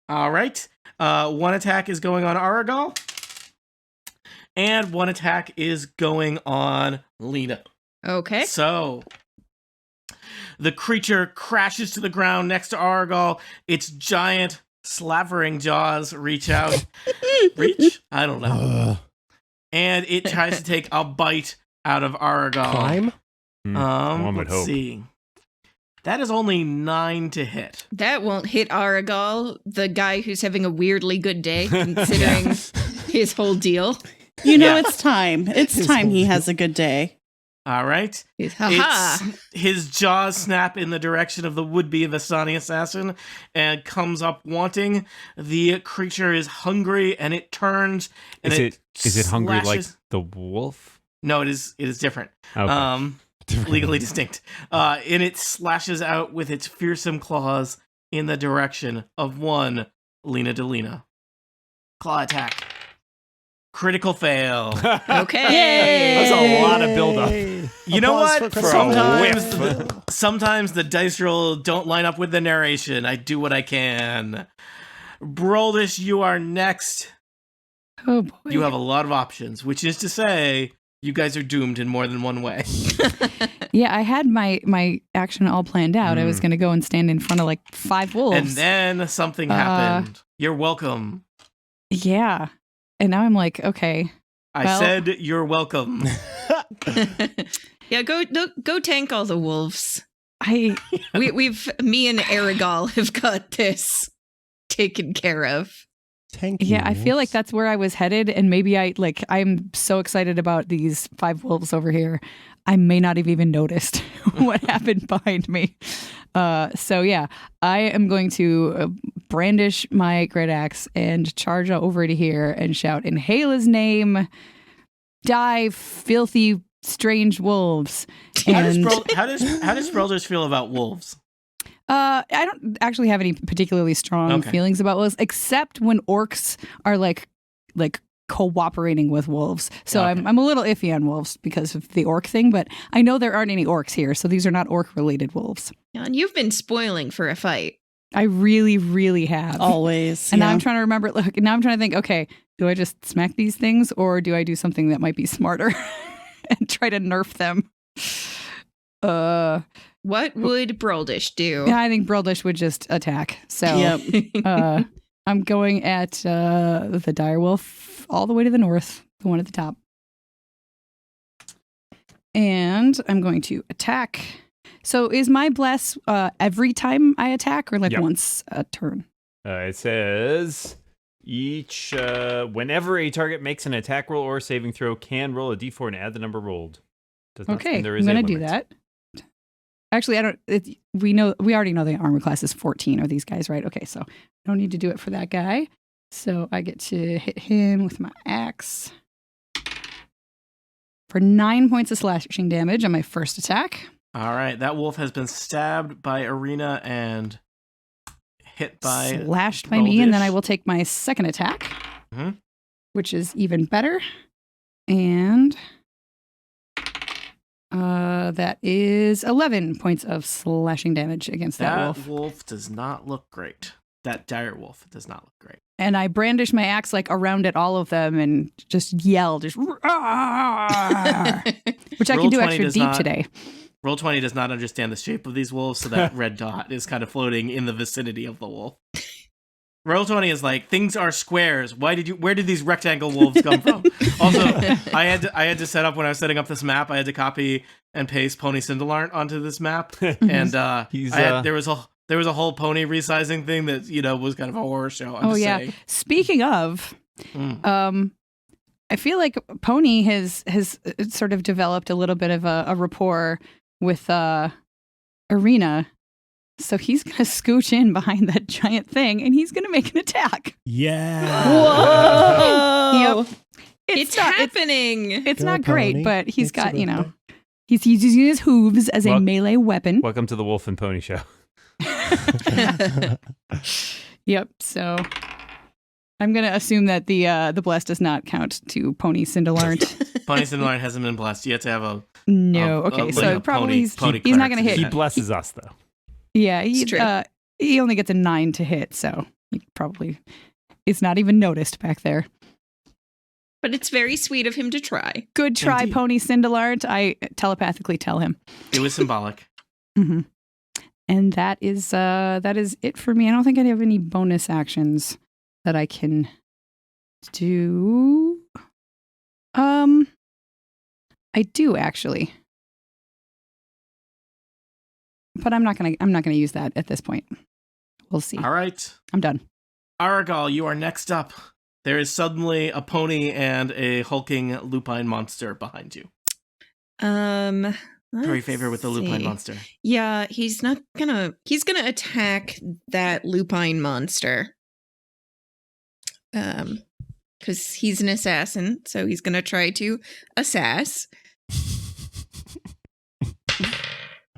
All right. 1 attack is going on Aragal. And 1 attack is going on Lena. Okay. So the creature crashes to the ground next to Aragal. Its giant slavering jaws reach out. Reach? I don't know. And it tries to take a bite out of Aragal. Climb? Let's see. That is only 9 to hit. That won't hit Aragal, the guy who's having a weirdly good day, considering his whole deal. You know, it's time. It's time he has a good day. All right. His jaws snap in the direction of the would-be Vistani assassin and comes up wanting. The creature is hungry and it turns. And is it hungry like the wolf? No, it is different. Okay. Legally distinct. And it slashes out with its fearsome claws in the direction of one Lena Delina. Claw attack. Critical fail. Okay. That's a lot of buildup. You know what? Sometimes the dice roll don't line up with the narration. I do what I can. Broldish, you are next. Oh boy. You have a lot of options, which is to say, you guys are doomed in more than one way. Yeah, I had my action all planned out. I was going to go and stand in front of like 5 wolves. And then something happened. You're welcome. Yeah. And now I'm like, okay. I said you're welcome. Yeah, go tank all the wolves. Me and Aragal have got this taken care of. Yeah, I feel like that's where I was headed, and maybe I'm so excited about these 5 wolves over here, I may not have even noticed what happened behind me. So yeah, I am going to brandish my great axe and charge over to here and shout, "In Hela's name, die, filthy, strange wolves!" How does Broldish feel about wolves? I don't actually have any particularly strong feelings about wolves, except when orcs are like cooperating with wolves. So I'm a little iffy on wolves because of the orc thing, but I know there aren't any orcs here, so these are not orc-related wolves. Yeah, and you've been spoiling for a fight. I really, really have. Always. And now I'm trying to remember, now I'm trying to think, okay, do I just smack these things or do I do something that might be smarter and try to nerf them? What would Broldish do? Yeah, I think Broldish would just attack. So I'm going at the direwolf all the way to the north, the one at the top. And I'm going to attack. So is my bless every time I attack or once a turn? It says whenever a target makes an attack roll or saving throw, can roll a d4 and add the number rolled. Okay, I'm going to do that. Actually, we already know the armor class is 14 are these guys, right? Okay, so I don't need to do it for that guy. So I get to hit him with my axe. for 9 points of slashing damage on my first attack. All right, that wolf has been stabbed by Arena and hit by slashed by me, and then Roldish. I will take my second attack, Mhm. which is even better. And that is 11 points of slashing damage against that wolf. wolf does not look great. That dire wolf does not look great. And I brandish my axe like around at all of them and just yell, just which I Roll can do 20 extra does deep not- today. Roll20 does not understand the shape of these wolves, so that red dot is kind of floating in the vicinity of the wolf. Roll20 is like, things are squares. Where did these rectangle wolves come from? Also, I had to set up, when I was setting up this map, I had to copy and paste Pony Cindelarnt onto this map. And He's, there was a whole pony resizing thing that, was kind of a horror show. I'm just saying. Speaking of, Mm. I feel like Pony has sort of developed a little bit of a rapport with Arena. So he's going to scooch in behind that giant thing and he's going to make an attack. Yeah. Whoa! Yep. It's happening. It's Go, not great, Pony. but he's It's got, a birthday. he's using his hooves as a Well- melee weapon. Welcome to the Wolf and Pony Show. Yep. So I'm going to assume that the bless does not count to Pony Cindelarnt. Pony Cindelarnt hasn't been blessed. You have to have a No. Of- Okay. of, So like, a probably pony he's not going to cleric. hit. He blesses us, though. Yeah. It's true. He only gets a 9 to hit. So he probably is not even noticed back there. But it's very sweet of him to try. Good try, Indeed. Pony Cindelarnt. I telepathically tell him. It was symbolic. Mm-hmm. And that is it for me. I don't think I have any bonus actions that I can do. I do actually, but I'm not gonna use that at this point. We'll see. All right. I'm done. Aragal, you are next up. There is suddenly a pony and a hulking lupine monster behind you. Very favor with the lupine monster. Yeah, he's gonna attack that lupine monster. Because he's an assassin, so he's gonna try to assass.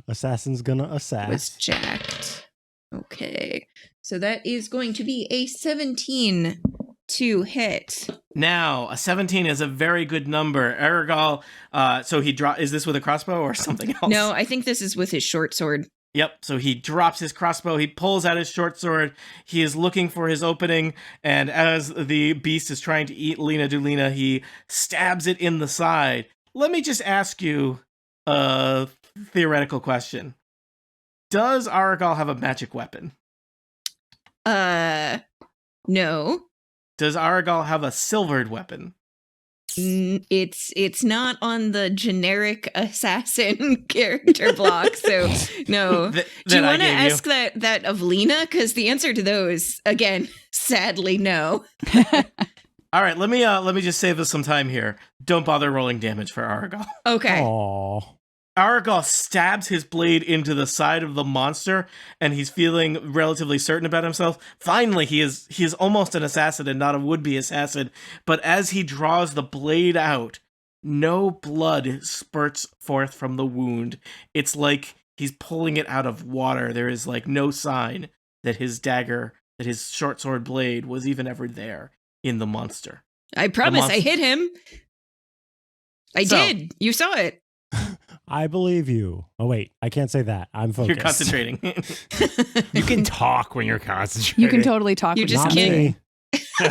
Assassin's gonna Was assass. jacked. Okay. So that is going to be a 17 to hit. Now, a 17 is a very good number. Aragal, so is this with a crossbow or something else? No, I think this is with his short sword. Yep, so he drops his crossbow, he pulls out his short sword, he is looking for his opening, and as the beast is trying to eat Lena Dulina, he stabs it in the side. Let me just ask you a theoretical question. Does Aragal have a magic weapon? No. Does Aragal have a silvered weapon? It's not on the generic assassin character block, so no. Do you want to ask that of Lena? Because the answer to those, again, sadly, no. All right, let me just save us some time here. Don't bother rolling damage for Aragal. Okay. Aww. Aragal stabs his blade into the side of the monster, and he's feeling relatively certain about himself. Finally, he is almost an assassin and not a would-be assassin. But as he draws the blade out, no blood spurts forth from the wound. It's like he's pulling it out of water. There is like no sign that his dagger, that his short sword blade was even ever there in the monster. I promise I hit him. I did. You saw it. I believe you. Oh, wait. I can't say that. I'm focused. You're concentrating. You can talk when you're concentrating. You can totally talk. You with just Not me. can't. me. You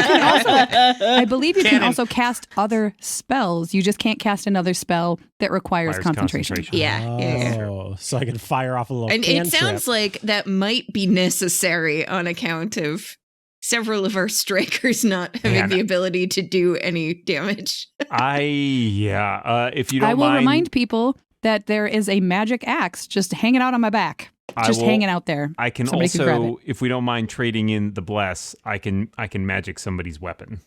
can also, I believe you can Cannon. also cast other spells. You just can't cast another spell that requires concentration. Yeah. Oh, so I can fire off a little And it cantrip. sounds like that might be necessary on account of several of our strikers not having Man. the ability to do any damage. If you don't I will mind, remind people that there is a magic axe just hanging out on my back, just hanging out there. I can Somebody can grab also, if we don't mind trading in the bless, I can magic somebody's weapon.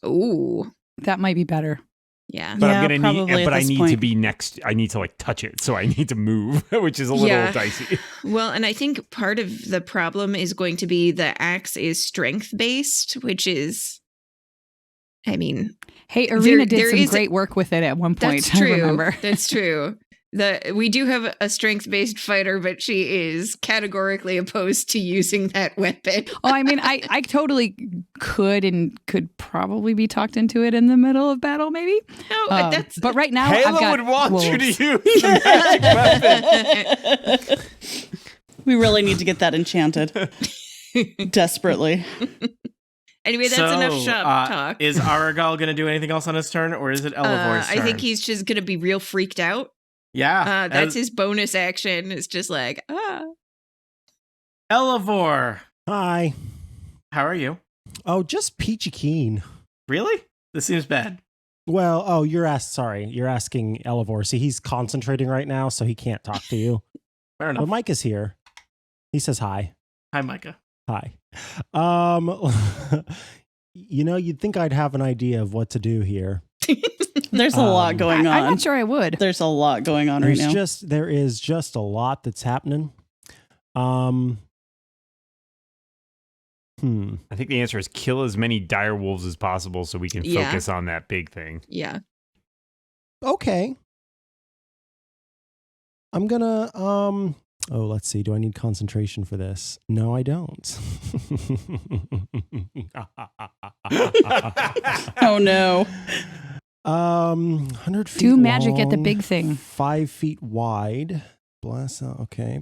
Ooh. That might be better. Yeah. But Yeah, I'm gonna probably need, at but I this need to point. be next. I need to like touch it, so I need to move, which is a little Yeah. dicey. Well, and I think part of the problem is going to be the axe is strength based, which is I mean, Hey, Arena did there some is- great work with it at one point. that's true. I remember. That's true. We do have a strength-based fighter, but she is categorically opposed to using that weapon. Oh, I mean, I totally could probably be talked into it in the middle of battle, maybe. No, that's but right now, I've Halo got would want you to wolves. use the magic weapon. We really need to get that enchanted. Desperately. Anyway, that's enough shop talk. Is Aragal going to do anything else on his turn, or is it Elevor's turn? I think he's just going to be real freaked out. Yeah. That's his bonus action. It's just like, Elevor. Hi. How are you? Oh, just peachy keen. Really? This seems bad. Well, you're asking Elevor. See, he's concentrating right now, so he can't talk to you. Fair enough. But Mike is here. He says hi. Hi, Micah. Hi. You'd think I'd have an idea of what to do here. There's a lot going on. I'm not sure I would. There's a lot going on right now. There is just a lot that's happening. I think the answer is kill as many dire wolves as possible so we can focus on that big thing. yeah. Okay. I'm gonna let's see. Do I need concentration for this? No, I don't. Oh no. 100 feet Do magic long, at the big thing. 5 feet wide. Blast out. Okay.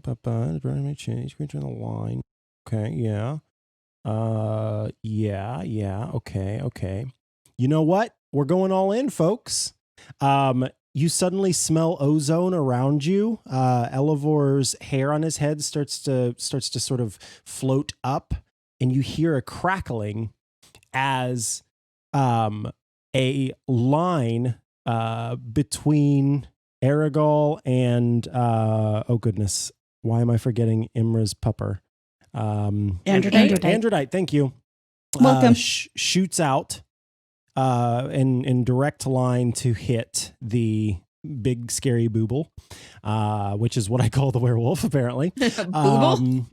Change creature in the line. Okay. Yeah. Yeah. Okay. You know what? We're going all in, folks. You suddenly smell ozone around you. Elevor's hair on his head starts to sort of float up, and you hear a crackling as a line between Aragal and oh goodness, why am I forgetting Imra's pupper? Androdite, thank you. Welcome. Shoots out in direct line to hit the big scary booble, which is what I call the werewolf apparently. Booble?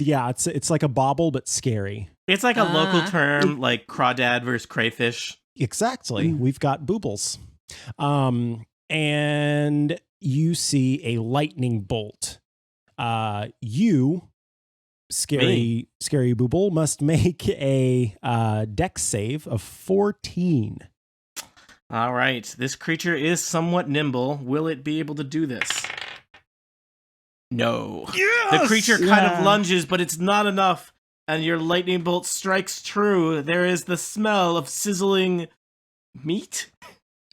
Yeah, it's like a bobble but scary. It's like a local term, like crawdad versus crayfish. Exactly. We've got boobles. And you see a lightning bolt. You, scary booble, must make a dex save of 14. All right. This creature is somewhat nimble. Will it be able to do this? No. Yes! The creature kind of lunges, but it's not enough. And your lightning bolt strikes true. There is the smell of sizzling meat.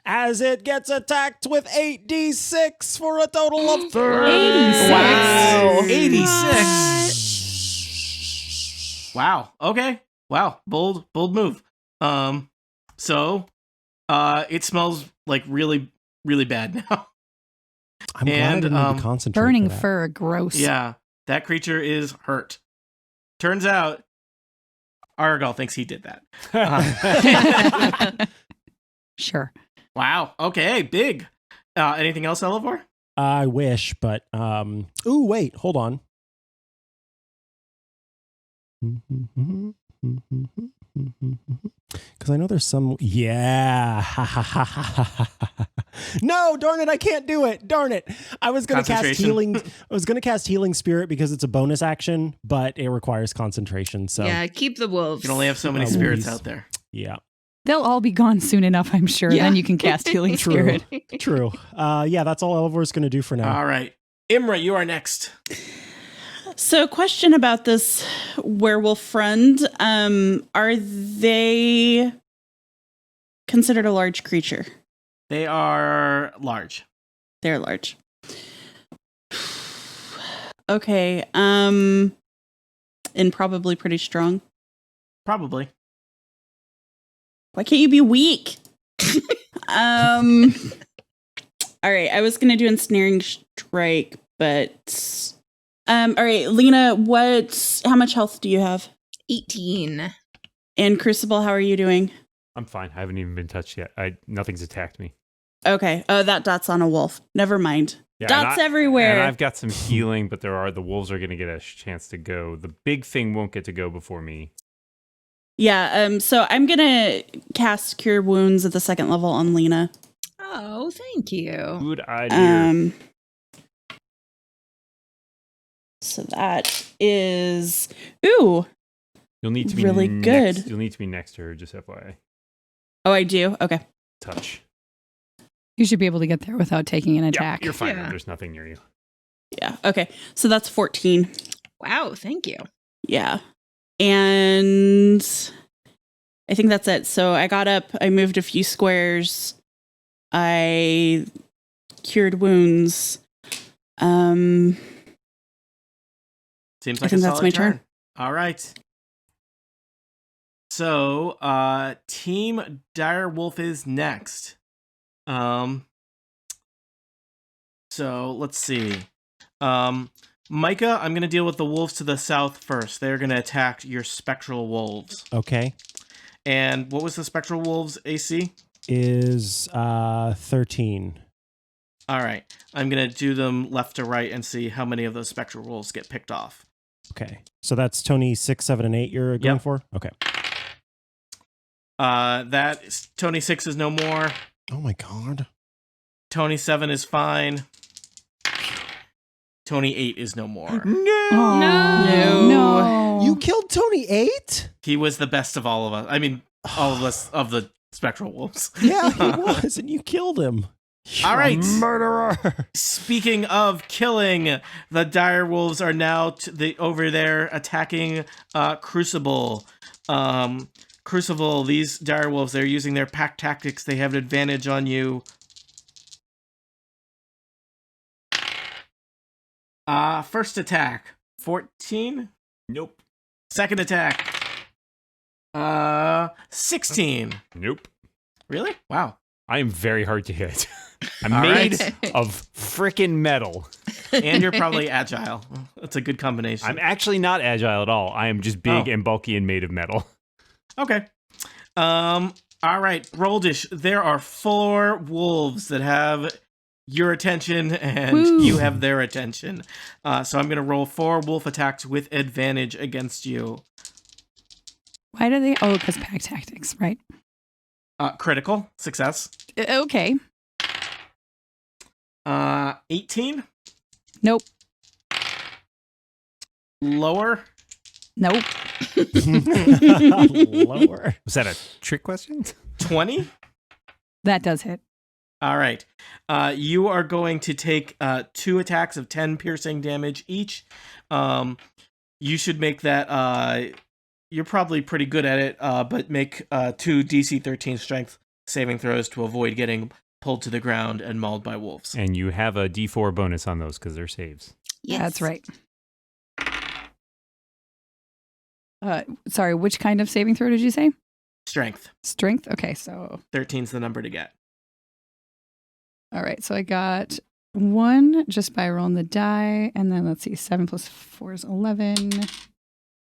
As it gets attacked with 8d6 for a total of 30. 86. Wow. 86. Wow. Okay. Wow. Bold move. So it smells like really, really bad now. I'm glad I didn't need to concentrate. Burning for that. fur, gross. Yeah. That creature is hurt. Turns out Aragal thinks he did that. Sure. Wow. Okay. Big. Anything else, Elevor? I wish, but ooh, wait, hold on. Because I know there's some. Yeah. No, darn it, I can't do it. Darn it. I was gonna cast healing. I was gonna cast healing spirit because it's a bonus action, but it requires concentration. So Yeah, keep the wolves. You can only have so many spirits out there. yeah. They'll all be gone soon enough, I'm sure. Yeah. Then you can cast Healing True. Spirit. True. Yeah, that's all Elevor's gonna do for now. All right. Imra, you are next. So, question about this werewolf friend. Are they considered a large creature? They are large. They're large. Okay. And probably pretty strong. Probably. Why can't you be weak? All right. I was gonna do ensnaring strike, but all right, Lena. How much health do you have? 18. And Crucible, how are you doing? I'm fine. I haven't even been touched yet. Nothing's attacked me. Okay. Oh, that dot's on a wolf. Never mind. Yeah, Dots everywhere. And I've got some healing, but the wolves are going to get a chance to go. The big thing won't get to go before me. Yeah, so I'm gonna cast Cure Wounds at the 2nd level on Lena. Oh, thank you. Good idea. So that is you'll need to be really good. You'll need to be next to her, just FYI. Oh, I do? Okay. Touch. You should be able to get there without taking an attack. Yeah, you're fine. Yeah. There's nothing near you. Yeah, okay. So that's 14. Wow, thank you. Yeah. And I think that's it. So I got up, I moved a few squares, I cured wounds. Seems I like think a that's solid my turn. turn. All right. So, Team Direwolf is next. So let's see. Micah, I'm going to deal with the wolves to the south first. They're going to attack your spectral wolves. Okay. And what was the spectral wolves AC? Is 13. All right. I'm going to do them left to right and see how many of those spectral wolves get picked off. Okay. So that's Tony 6, 7, and 8 you're going Yep. for? Okay. Tony 6 is no more. Oh my God. Tony 7 is fine. Tony 8 is no more. Oh, No. no. You killed Tony 8? He was the best of all of us. I mean, all of us of the spectral wolves. Yeah, he was, and you killed him. You're All right. a murderer. Speaking of killing, the dire wolves are now over there attacking Crucible. Crucible, these dire wolves, they're using their pack tactics. They have an advantage on you. First attack, 14. Nope. Second attack, 16. Nope. Really? Wow. I am very hard to hit. I'm All made right. of frickin' metal. And you're probably agile. That's a good combination. I'm actually not agile at all. I am just big and bulky and made of metal. Okay. All right, Roldish, there are 4 wolves that have your attention and Woo. you have their attention. So I'm going to roll 4 wolf attacks with advantage against you. Why do they? Oh, because pack tactics, right? Critical success. Okay. 18. Nope. Lower. Nope. Lower. Was that a trick question? 20. That does hit. All right. You are going to take 2 attacks of 10 piercing damage each. You should make that... you're probably pretty good at it, but make 2 DC 13 strength saving throws to avoid getting pulled to the ground and mauled by wolves. And you have a D4 bonus on those because they're saves. Yes. That's right. Sorry, which kind of saving throw did you say? Strength. Strength? Okay, so 13's the number to get. all right, so I got 1 just by rolling the die, and then let's see, 7 plus 4 is 11,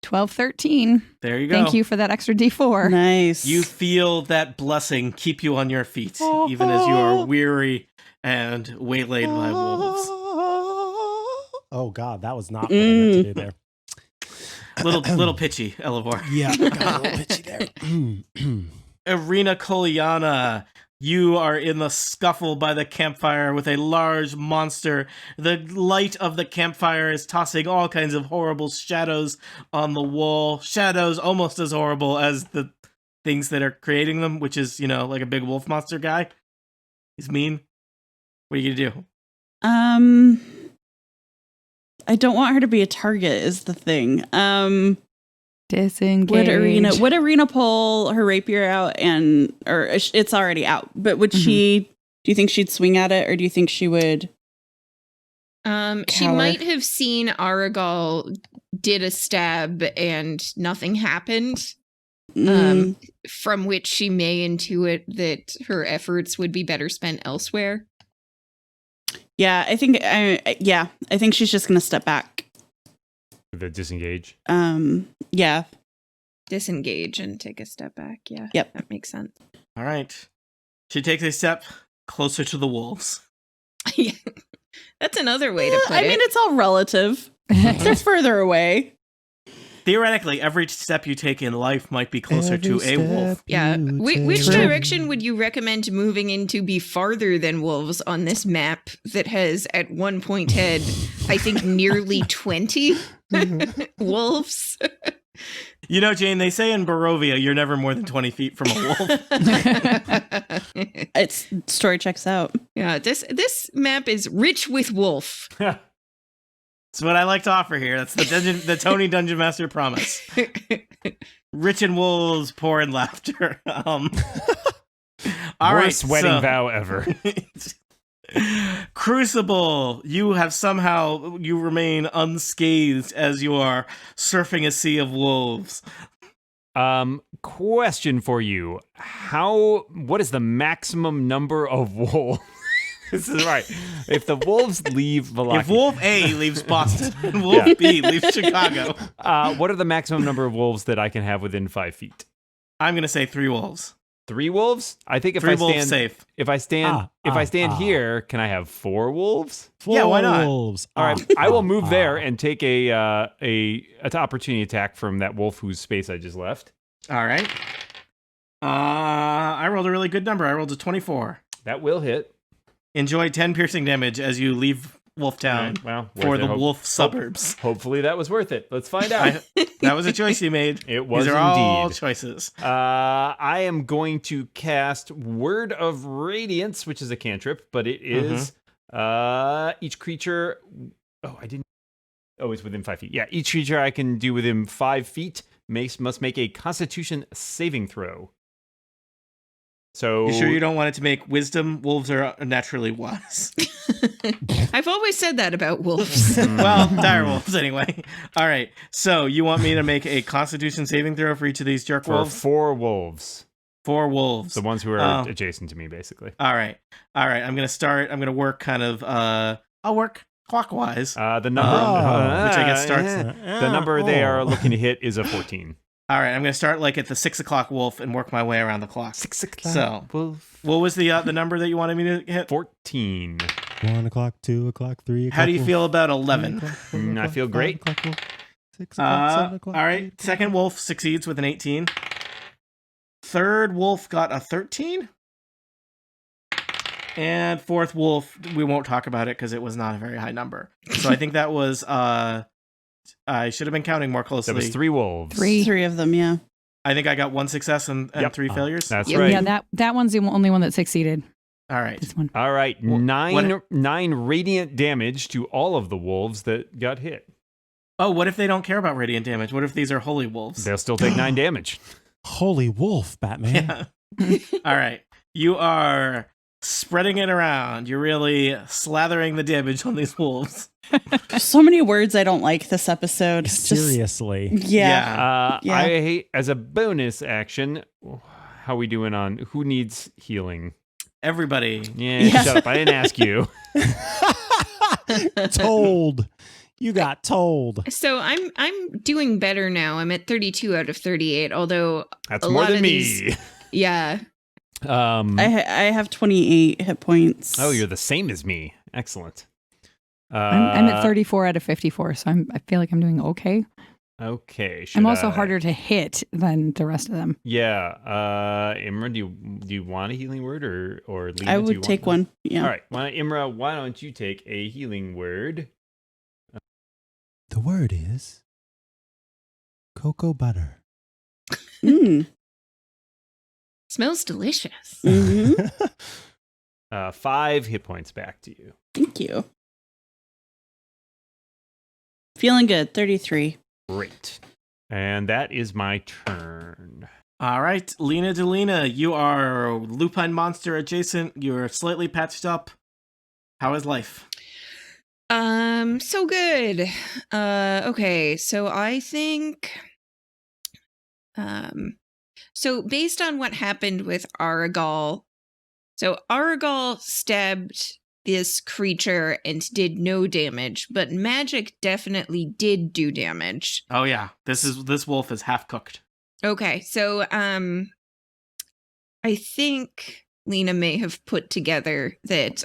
12, 13. There you go. Thank you for that extra D4. Nice. You feel that blessing keep you on your feet, even as you are weary and waylaid by wolves. Oh God, that was not what I meant to do there. Little pitchy, Elevor. Yeah, got a little pitchy there. Irina Koliana, you are in the scuffle by the campfire with a large monster. The light of the campfire is tossing all kinds of horrible shadows on the wall. Shadows almost as horrible as the things that are creating them, which is, like a big wolf monster guy. He's mean. What are you gonna do? I don't want her to be a target is the thing. Disengage. Would Arena pull her rapier out or it's already out, but would she, do you think she'd swing at it or do you think she would? She Cower. might have seen Aragal did a stab and nothing happened. From which she may intuit that her efforts would be better spent elsewhere. Yeah, I think she's just going to step back. The disengage. Yeah. Disengage and take a step back. Yeah. Yep. That makes sense. All right. She takes a step closer to the wolves. Yeah. That's another way to put it. I mean, it's all relative. They're further away. Theoretically, every step you take in life might be closer to a wolf. Yeah. You Which take. direction would you recommend moving in to be farther than wolves on this map that has at one point had, I think, nearly 20 wolves? You know, Jane, they say in Barovia, you're never more than 20 feet from a wolf. It's story checks out. Yeah, this map is rich with wolf. That's what I like to offer here. That's the Tony Dungeon Master promise. Rich in wolves, poor in laughter. All right, Worst wedding vow ever. Crucible, you remain unscathed as you are surfing a sea of wolves. Question for you. What is the maximum number of wolves? This is right. If the wolves leave Valaki. If Wolf A leaves Boston and Wolf B leaves Chicago. What are the maximum number of wolves that I can have within 5 feet? I'm going to say 3 wolves. 3 wolves? I think if 3 I wolves stand safe. if I stand here, can I have 4 wolves? Yeah, why not? Wolves. All right, I will move there and take a opportunity attack from that wolf whose space I just left. All right. I rolled a really good number. I rolled a 24. That will hit. Enjoy 10 piercing damage as you leave Wolftown Right, well, for worth the it. wolf suburbs. Hopefully that was worth it. Let's find out. That was a choice you made. It was These are all indeed. choices. I am going to cast Word of Radiance, which is a cantrip, but it is each creature. Oh, I didn't. Oh, it's within 5 feet. Yeah, each creature I can do within 5 feet must make a Constitution saving throw. So You sure you don't want it to make wisdom? Wolves are naturally wise. I've always said that about wolves. Well, dire wolves anyway. All right. So you want me to make a Constitution saving throw for each of these jerk for wolves? 4 wolves, 4 wolves. the ones who are adjacent to me, basically. All right. I'm gonna work kind of. I'll work clockwise. The number, which I guess starts. the number they are looking to hit is a 14. All right. I'm gonna start like at the 6 o'clock wolf and work my way around the clock. 6 o'clock. So, wolf. what was the number that you wanted me to hit? 14. 1 o'clock, 2 o'clock, 3 o'clock. How do you wolf, feel about 3 11? o'clock, 4 I o'clock, feel 5 great. o'clock, wolf, 6 o'clock, 7 o'clock. All right. 8 o'clock. Second wolf succeeds with an 18. Third wolf got a 13. And fourth wolf, we won't talk about it because it was not a very high number. So I think that was, I should have been counting more closely. That was 3 wolves. 3 of them, yeah. I think I got 1 success and Yep. 3 failures. That's Yeah, right. Yeah, that one's the only one that succeeded. All right. This one. All right, What- nine radiant damage to all of the wolves that got hit. Oh, what if they don't care about radiant damage? What if these are holy wolves? They'll still take 9 damage. Holy wolf, Batman. Yeah. All right. You are spreading it around. You're really slathering the damage on these wolves. So many words I don't like this episode. It's just- Seriously. yeah. Yeah. I hate, as a bonus action, how we doing on who needs healing? Everybody. Yeah, shut up. I didn't ask you. Told. You got told. So I'm doing better now. I'm at 32 out of 38, although That's a more lot than of me. these- yeah. I have 28 hit points. Oh, you're the same as me. Excellent. I'm at 34 out of 54, so I feel like I'm doing okay. Okay. I'm also harder to hit than the rest of them. Yeah. Imra, do you want a healing word or Lena, I do you would want take one? one. Yeah. All right. Imra, why don't you take a healing word? The word is cocoa butter. Mm. Smells delicious. Mhm. 5 hit points back to you. Thank you. Feeling good. 33. Great. And that is my turn. All right. Lena Delina, you are lupine monster adjacent. You're slightly patched up. How is life? So good. Okay, so I think so based on what happened with Aragal, so Aragal stabbed this creature and did no damage, but magic definitely did do damage. Oh yeah. This wolf is half cooked. Okay, so I think Lena may have put together that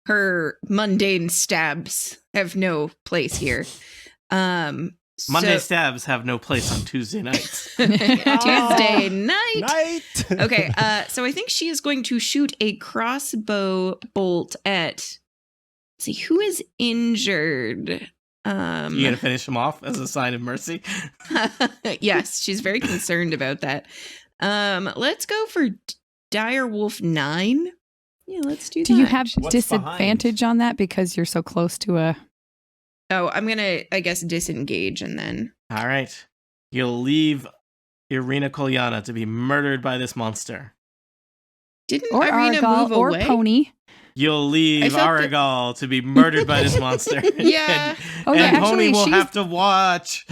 her mundane stabs have no place here. Monday stabs have no place on Tuesday nights. Tuesday night. Okay. Okay, so I think she is going to shoot a crossbow bolt at. Let's see, who is injured? You gonna finish him off as a sign of mercy? Yes, she's very concerned about that. Let's go for Dire Wolf 9. Yeah, let's do that. Do you have What's disadvantage on that because you're so close to a... Oh, I'm gonna, I guess, disengage and then. All right. You'll leave Irina Kolyana to be murdered by this monster. Didn't Or Irina Argal, move or away? Pony. You'll leave I felt that- Aragal to be murdered by this monster. Yeah. Oh, yeah, and Pony actually, will she's- have to watch.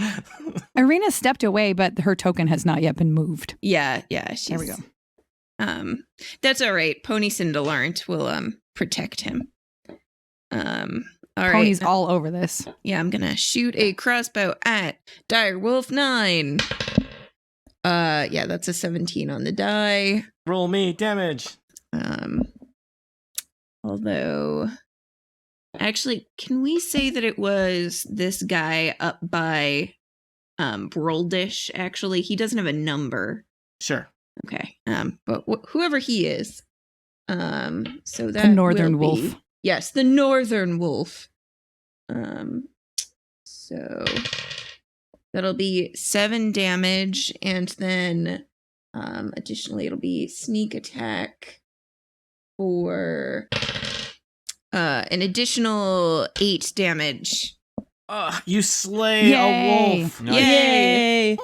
Irina stepped away, but her token has not yet been moved. Yeah. She's, There we go. That's all right. Pony Cindelarnt will protect him. All right. Pony's all over this. Yeah, I'm gonna shoot a crossbow at Dire Wolf 9. Yeah, that's a 17 on the die. Roll me damage. Although, actually, can we say that it was this guy up by Broldish? Actually, he doesn't have a number. Sure. Okay. But whoever he is. So that The Northern will be- Wolf. Yes, the Northern Wolf. So that'll be 7 damage, and then additionally it'll be sneak attack for an additional 8 damage. You slay Yay. a wolf. Nice. Yay!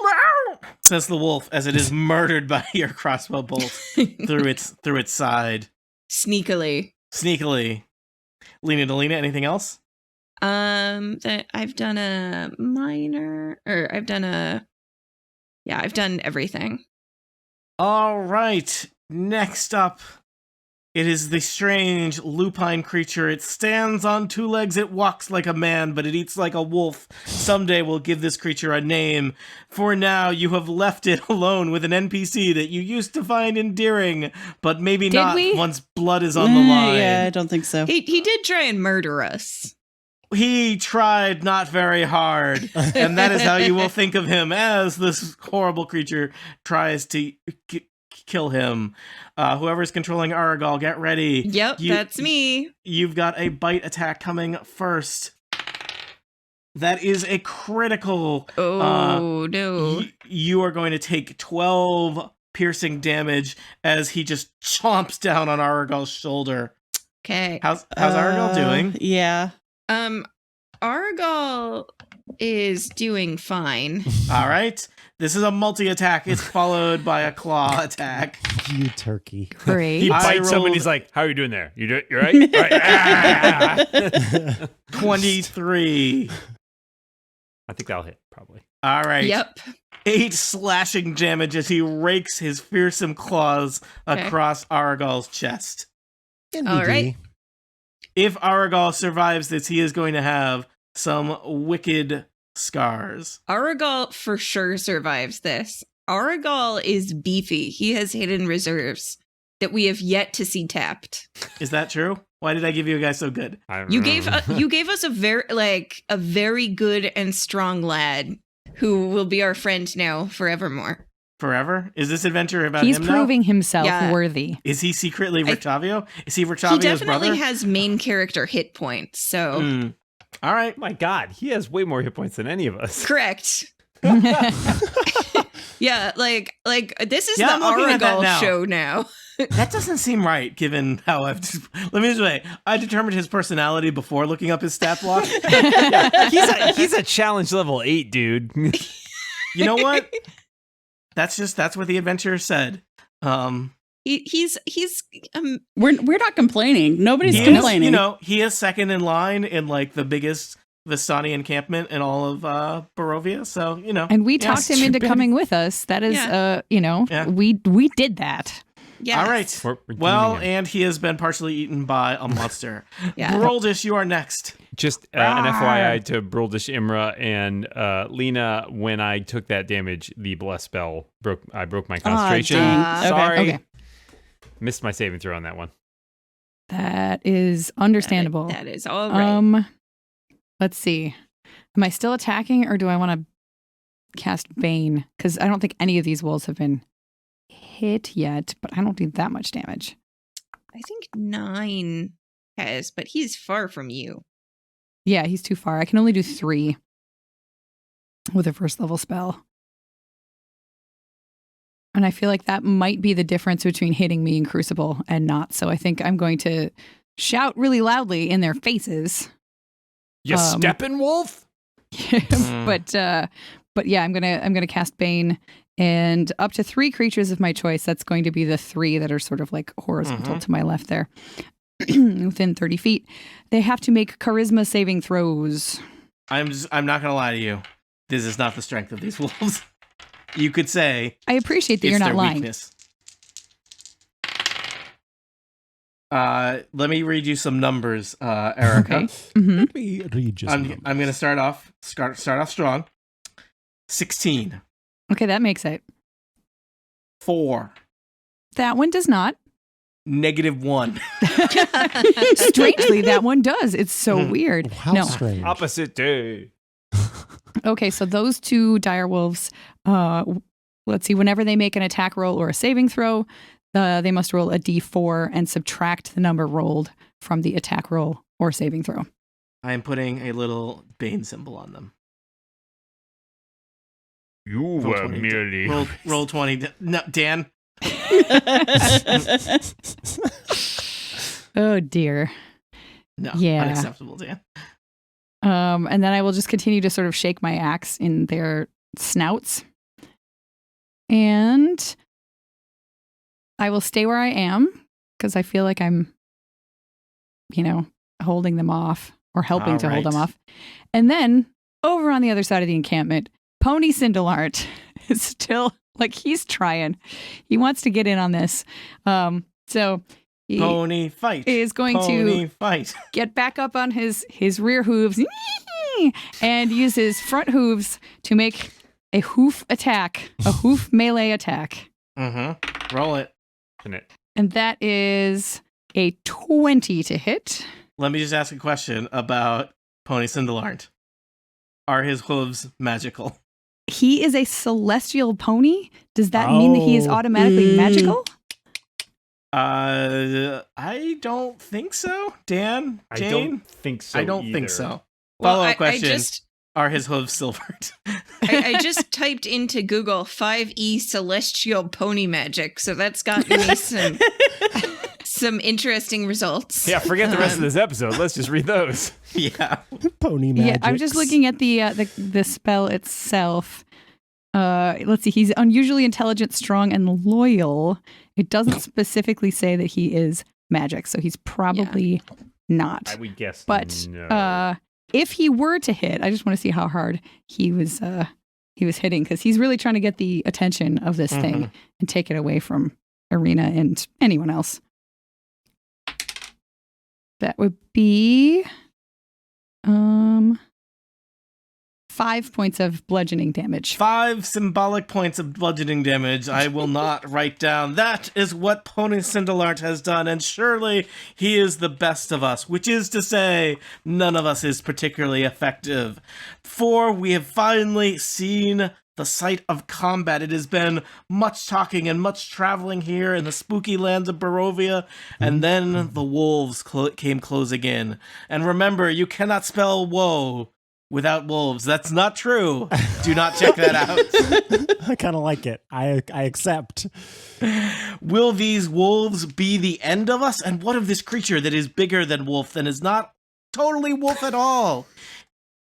Says the wolf as it is murdered by your crossbow bolt through its side. Sneakily. Sneakily. Lena Delina, anything else? That I've done a minor, or I've done everything. All right. Next up, it is the strange lupine creature. It stands on 2 legs. It walks like a man, but it eats like a wolf. Someday we'll give this creature a name. For now, you have left it alone with an NPC that you used to find endearing, but maybe Did not we? once blood is on the line. Yeah, I don't think so. He did try and murder us. He tried not very hard, and that is how you will think of him, as this horrible creature tries to kill him. Whoever's controlling Aragal, get ready. Yep, that's me. You've got a bite attack coming first. That is a critical. Oh, no. You are going to take 12 piercing damage as he just chomps down on Aragal's shoulder. Okay. How's Aragal doing? Yeah. Argal is doing fine. All right. This is a multi-attack. It's followed by a claw attack. You turkey. Great. He I bites him rolled- and he's like, "How are you doing there? You right? All right." Ah! 23. I think that'll hit probably. All right. Yep. 8 slashing damage as he rakes his fearsome claws Okay. across Aragal's chest. All right. If Aragal survives this, he is going to have some wicked scars. Aragal for sure survives this. Aragal is beefy. He has hidden reserves that we have yet to see tapped. Is that true? Why did I give you a guy so good? I don't You know. gave us a very good and strong lad who will be our friend now forevermore. Forever? Is this adventure about He's him proving himself Yeah. worthy. now? Is he secretly I- Rictavio? Is he He Rictavio's definitely brother? has main character hit points. So All right. My God, he has way more hit points than any of us. correct. Yeah, like this is Yeah, the I'm looking at that Aragal now. show now. That doesn't seem right, given how I've just... Let me just say, I determined his personality before looking up his stat block. He's a challenge level 8, dude. You know what? That's what the adventurer said. He's We're not complaining. Nobody's He is, complaining. he is second in line in like the biggest Vistani encampment in all of Barovia. So, And we Yes, talked him into stupid. coming with us. That is, Yeah. Yeah. we did that. yeah. All right. We're Well, doing him. and he has been partially eaten by a monster. Yeah. Broldish, you are next. Just an FYI to Broldish Imra and Lena, when I took that damage, the bless spell I broke my concentration. dang. Okay. Sorry. Okay. Missed my saving throw on that one. That is understandable. That is all right. Let's see. Am I still attacking or do I want to cast Bane, because I don't think any of these wolves have been hit yet, but I don't do that much damage. I think 9 has, but he's far from you. Yeah, he's too far. I can only do 3 with a first level spell. And I feel like that might be the difference between hitting me in Crucible and not. So I think I'm going to shout really loudly in their faces. You steppin', wolf? But yeah, I'm gonna cast Bane, and up to 3 creatures of my choice. That's going to be the 3 that are sort of like horizontal to my left there, within 30 feet. They have to make charisma saving throws. I'm not gonna lie to you. This is not the strength of these wolves. You could say I appreciate that it's you're not their lying. weakness. Let me read you some numbers, Erica. Okay. Mm-hmm. Let me read you some I'm going to start off strong. 16. Okay, that makes it. 4. That one does not. -1. Strangely, that one does. It's so weird. How No. strange. Opposite day. Okay, so those 2 dire wolves, let's see, whenever they make an attack roll or a saving throw, they must roll a d4 and subtract the number rolled from the attack roll or saving throw. I am putting a little Bane symbol on them. You Roll were 20. merely... Roll 20. No, Dan. Oh, dear. No, Yeah. unacceptable, Dan. And then I will just continue to sort of shake my axe in their snouts. And I will stay where I am because I feel like I'm, holding them off or helping to hold them off. And then over on the other side of the encampment, Pony Cindelart is still like he's trying. He wants to get in on this. So he Pony fight. is going Pony to fight. get back up on his rear hooves and use his front hooves to make a hoof attack, a hoof melee attack. Mm-hmm. Roll it. And that is a 20 to hit. Let me just ask a question about Pony Cindelart. Are his hooves magical? He is a celestial pony. Does that mean that he is automatically magical? I don't think so. Dan? Jane? I don't think so I don't either. think so. Well, Follow-up I question. Are his hooves silvered? I just typed into Google 5e celestial pony magic, so that's gotten me some interesting results. Yeah, forget the rest of this episode. Let's just read those. Yeah. Pony magic. Yeah, I'm just looking at the spell itself. Let's see. He's unusually intelligent, strong, and loyal. It doesn't specifically say that he is magic, so he's probably not. I would guess But no. if he were to hit, I just want to see how hard he was hitting, because he's really trying to get the attention of this thing and take it away from Arena and anyone else. That would be 5 points of bludgeoning damage. 5 symbolic points of bludgeoning damage. I will not write down. That is what Pony Cindelart has done, and surely he is the best of us, which is to say, none of us is particularly effective. For we have finally seen the sight of combat. It has been much talking and much traveling here in the spooky lands of Barovia, and then the wolves came closing in. And remember, you cannot spell woe without wolves. That's not true. Do not check that out. I kind of like it. I accept. Will these wolves be the end of us? And what of this creature that is bigger than wolf and is not totally wolf at all?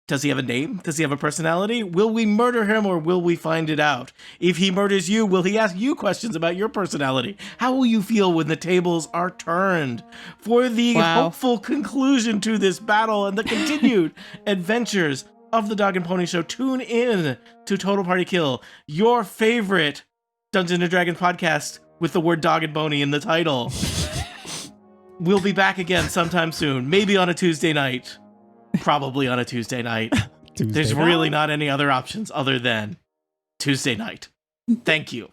Does he have a name? Does he have a personality? Will we murder him or will we find it out? If he murders you, will he ask you questions about your personality? How will you feel when the tables are turned? For the hopeful conclusion to this battle and the continued adventures of the Dog and Pony Show, tune in to Total Party Kill, your favorite Dungeons & Dragons podcast with the word Dog and Pony in the title. We'll be back again sometime soon, maybe on a Tuesday night. Probably on a Tuesday night. There's really not any other options other than Tuesday night. Thank you.